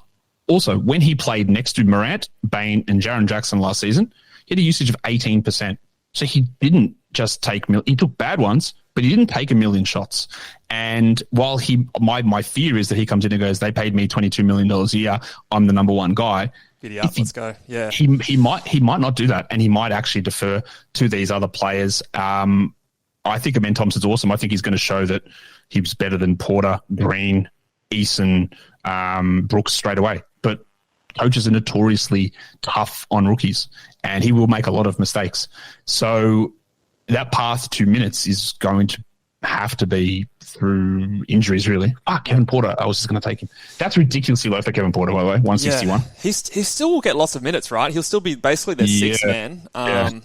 also, when he played next to Morant, Bane, and Jaren Jackson last season, he had a usage of 18%. So he didn't just take... He took bad ones, but he didn't take a million shots. And while my fear is that he comes in and goes, they paid me $22 million a year, I'm the number one guy. Giddy up, let's go. Yeah. He might not do that, and he might actually defer to these other players. I think Amen Thompson's awesome. I think he's going to show that he's better than Porter, Green, Eason, Brooks straight away. But coaches are notoriously tough on rookies, and he will make a lot of mistakes. So that path to minutes is going to have to be through injuries, really. Kevin Porter, I was just going to take him. That's ridiculously low for Kevin Porter, by the way, 161. Yeah. He still will get lots of minutes, right? He'll still be basically their sixth man.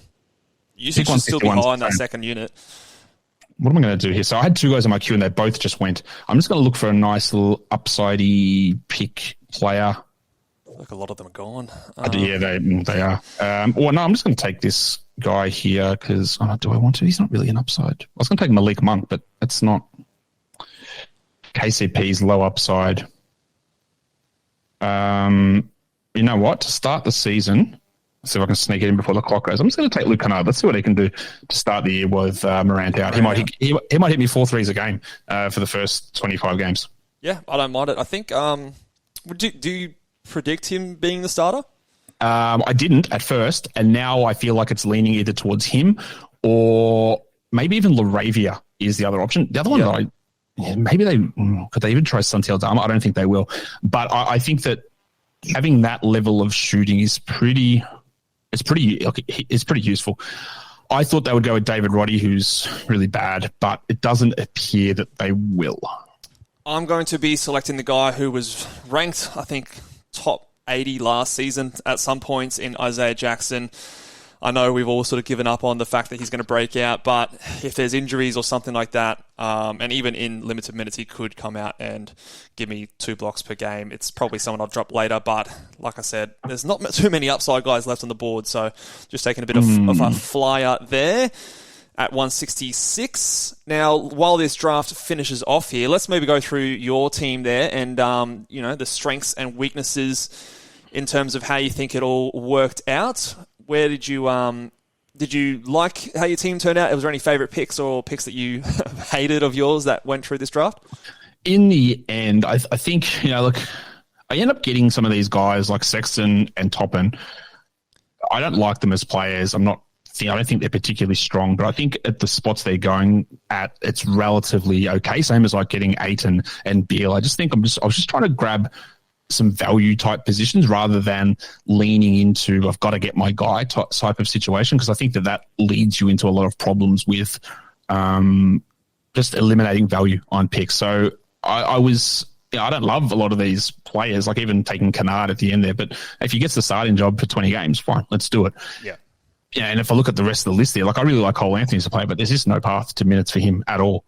Usage should still be high in that second unit. What am I going to do here? So I had two guys on my queue, and they both just went. I'm just going to look for a nice little upsidey pick player. Like a lot of them are gone. Yeah, they are. I'm just going to take this guy here because do I want to? He's not really an upside. I was going to take Malik Monk, but it's not. KCP's low upside. You know what? To start the season, let's see if I can sneak it in before the clock goes. I'm just going to take Luke Kennard. Let's see what he can do to start the year with Morant out. He might hit me 4 threes a game for the first 25 games. Yeah, I don't mind it. I think. Do you predict him being the starter? I didn't at first, and now I feel like it's leaning either towards him or maybe even LaRavia is the other option. The other one that maybe could they even try Suntel Dharma? I don't think they will. But I think that having that level of shooting is pretty useful. I thought they would go with David Roddy, who's really bad, but it doesn't appear that they will. I'm going to be selecting the guy who was ranked, I think, top 80 last season at some points in Isaiah Jackson. I know we've all sort of given up on the fact that he's going to break out, but if there's injuries or something like that, and even in limited minutes, he could come out and give me 2 blocks per game. It's probably someone I'll drop later, but like I said, there's not too many upside guys left on the board, so just taking a bit of a flyer there at 166. Now, while this draft finishes off here, let's maybe go through your team there and, the strengths and weaknesses in terms of how you think it all worked out. Where did you like how your team turned out? Was there any favourite picks or picks that you hated of yours that went through this draft? In the end, I think, I end up getting some of these guys like Sexton and Toppin. I don't like them as players. I don't think they're particularly strong, but I think at the spots they're going at, it's relatively okay. Same as like getting Ayton and Beal. I just think I was just trying to grab some value type positions rather than leaning into I've got to get my guy type of situation, because I think that leads you into a lot of problems with just eliminating value on picks. So I don't love a lot of these players, like even taking Kennard at the end there, but if he gets the starting job for 20 games, fine, let's do it. Yeah, and if I look at the rest of the list there, like I really like Cole Anthony as a player, but there's just no path to minutes for him at all.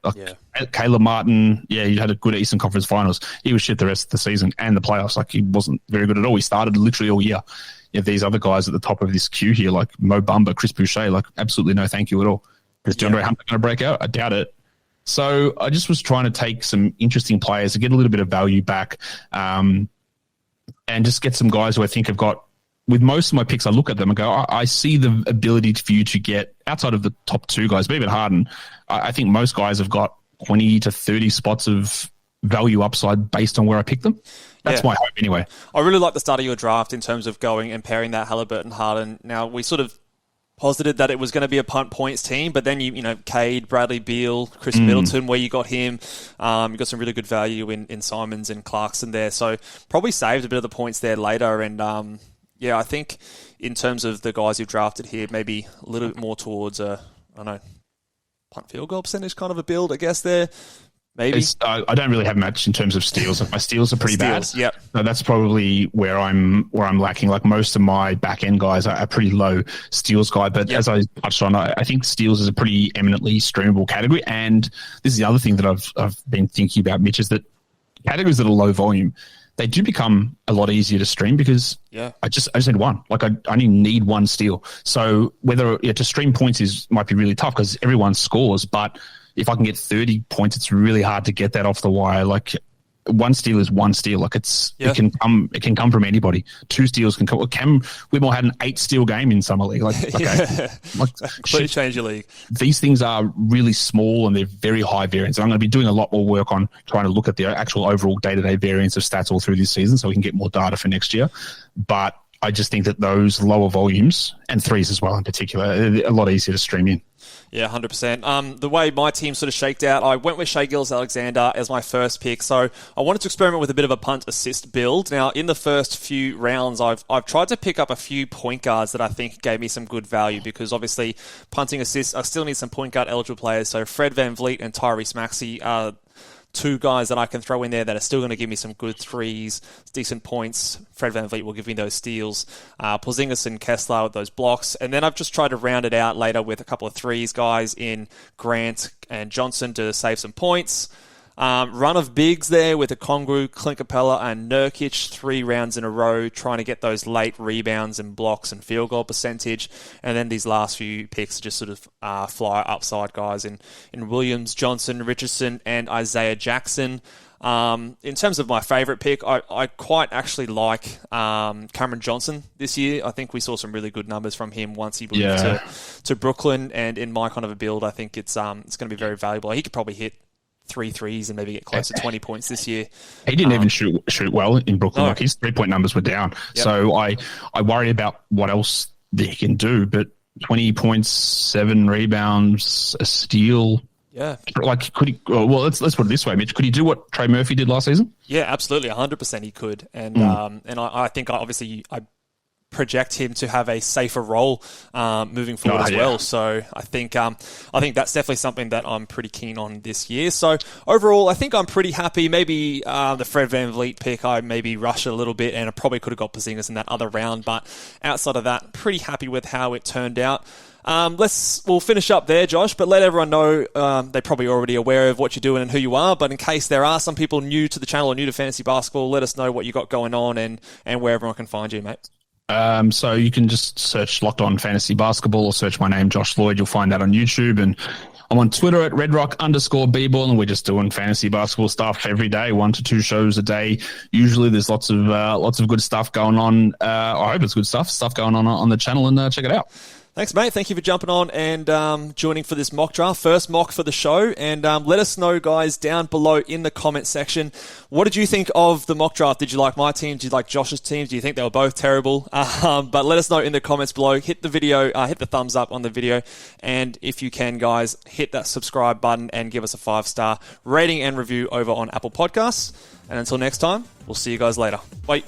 Caleb Martin, he had a good Eastern Conference Finals. He was shit the rest of the season and the playoffs. Like he wasn't very good at all. He started literally all year. You have these other guys at the top of this queue here, like Mo Bamba, Chris Boucher, like absolutely no thank you at all. Is DeAndre Hunter going to break out? I doubt it. So I just was trying to take some interesting players to get a little bit of value back and just get some guys who I think have got, with most of my picks, I look at them and go, I see the ability for you to get, outside of the top 2 guys, but even Harden, I think most guys have got 20 to 30 spots of value upside based on where I pick them. That's my hope anyway. I really like the start of your draft in terms of going and pairing that Halliburton Harden. Now, we sort of posited that it was going to be a punt points team, but then Cade, Bradley Beal, Chris Middleton, where you got him, you got some really good value in Simons and Clarkson there. So probably saved a bit of the points there later. And I think in terms of the guys you've drafted here, maybe a little bit more towards punt field goal percentage kind of a build, I guess there. Maybe. I don't really have much in terms of steals. My steals are pretty bad. Yep. So that's probably where I'm lacking. Like most of my back end guys are pretty low steals guy. But as I touched on, I think steals is a pretty eminently streamable category. And this is the other thing that I've been thinking about, Mitch, is that categories that are low volume, they do become a lot easier to stream because I just need one. Like I only need one steal. So whether to stream points might be really tough because everyone scores, but if I can get 30 points, it's really hard to get that off the wire. Like one steal is one steal. Like it can come from anybody. 2 steals can come. Cam Whitmore had an 8 steal game in summer league. Completely change your league. These things are really small and they're very high variance. And I'm going to be doing a lot more work on trying to look at the actual overall day-to-day variance of stats all through this season so we can get more data for next year. But I just think that those lower volumes and 3s as well in particular are a lot easier to stream in. Yeah, 100%. The way my team sort of shaked out, I went with Shai Gilgeous-Alexander as my first pick. So I wanted to experiment with a bit of a punt assist build. Now, in the first few rounds, I've tried to pick up a few point guards that I think gave me some good value because obviously punting assists, I still need some point guard eligible players. So Fred VanVleet and Tyrese Maxey are 2 guys that I can throw in there that are still going to give me some good 3s, decent points. Fred VanVleet will give me those steals. Porzingis and Kessler with those blocks. And then I've just tried to round it out later with a couple of 3s guys in Grant and Johnson to save some points. Run of bigs there with Okongwu, Clint Capella, and Nurkic 3 rounds in a row, trying to get those late rebounds and blocks and field goal percentage. And then these last few picks just sort of fly upside guys in Williams, Johnson, Richardson, and Isaiah Jackson. In terms of my favourite pick, I quite actually like Cameron Johnson this year. I think we saw some really good numbers from him once he moved to Brooklyn. And in my kind of a build, I think it's going to be very valuable. He could probably hit 3 threes and maybe get close to 20 points this year. He didn't even shoot well in Brooklyn. No. Like his 3-point numbers were down. Yep. So I worry about what else that he can do. But 20 points, 7 rebounds, a steal. Yeah. Like, could he? Well, let's put it this way, Mitch. Could he do what Trey Murphy did last season? Yeah, absolutely, 100% he could, and I think I project him to have a safer role moving forward as well. So I think that's definitely something that I'm pretty keen on this year. So overall, I think I'm pretty happy. Maybe the Fred VanVleet pick, I maybe rushed it a little bit, and I probably could have got Porzingis in that other round. But outside of that, pretty happy with how it turned out. We'll finish up there, Josh, but let everyone know they're probably already aware of what you're doing and who you are, but in case there are some people new to the channel or new to fantasy basketball, let us know what you got going on and where everyone can find you, mate. So you can just search Locked On Fantasy Basketball or search my name, Josh Lloyd. You'll find that on YouTube, and I'm on Twitter at redrock_bball, and we're just doing fantasy basketball stuff every day, 1 to 2 shows a day. Usually there's lots of good stuff going on. I hope it's good stuff going on the channel, and check it out. Thanks, mate. Thank you for jumping on and joining for this mock draft. First mock for the show. And let us know, guys, down below in the comment section. What did you think of the mock draft? Did you like my team? Did you like Josh's team? Do you think they were both terrible? But let us know in the comments below. Hit the video, hit the thumbs up on the video. And if you can, guys, hit that subscribe button and give us a 5-star rating and review over on Apple Podcasts. And until next time, we'll see you guys later. Bye.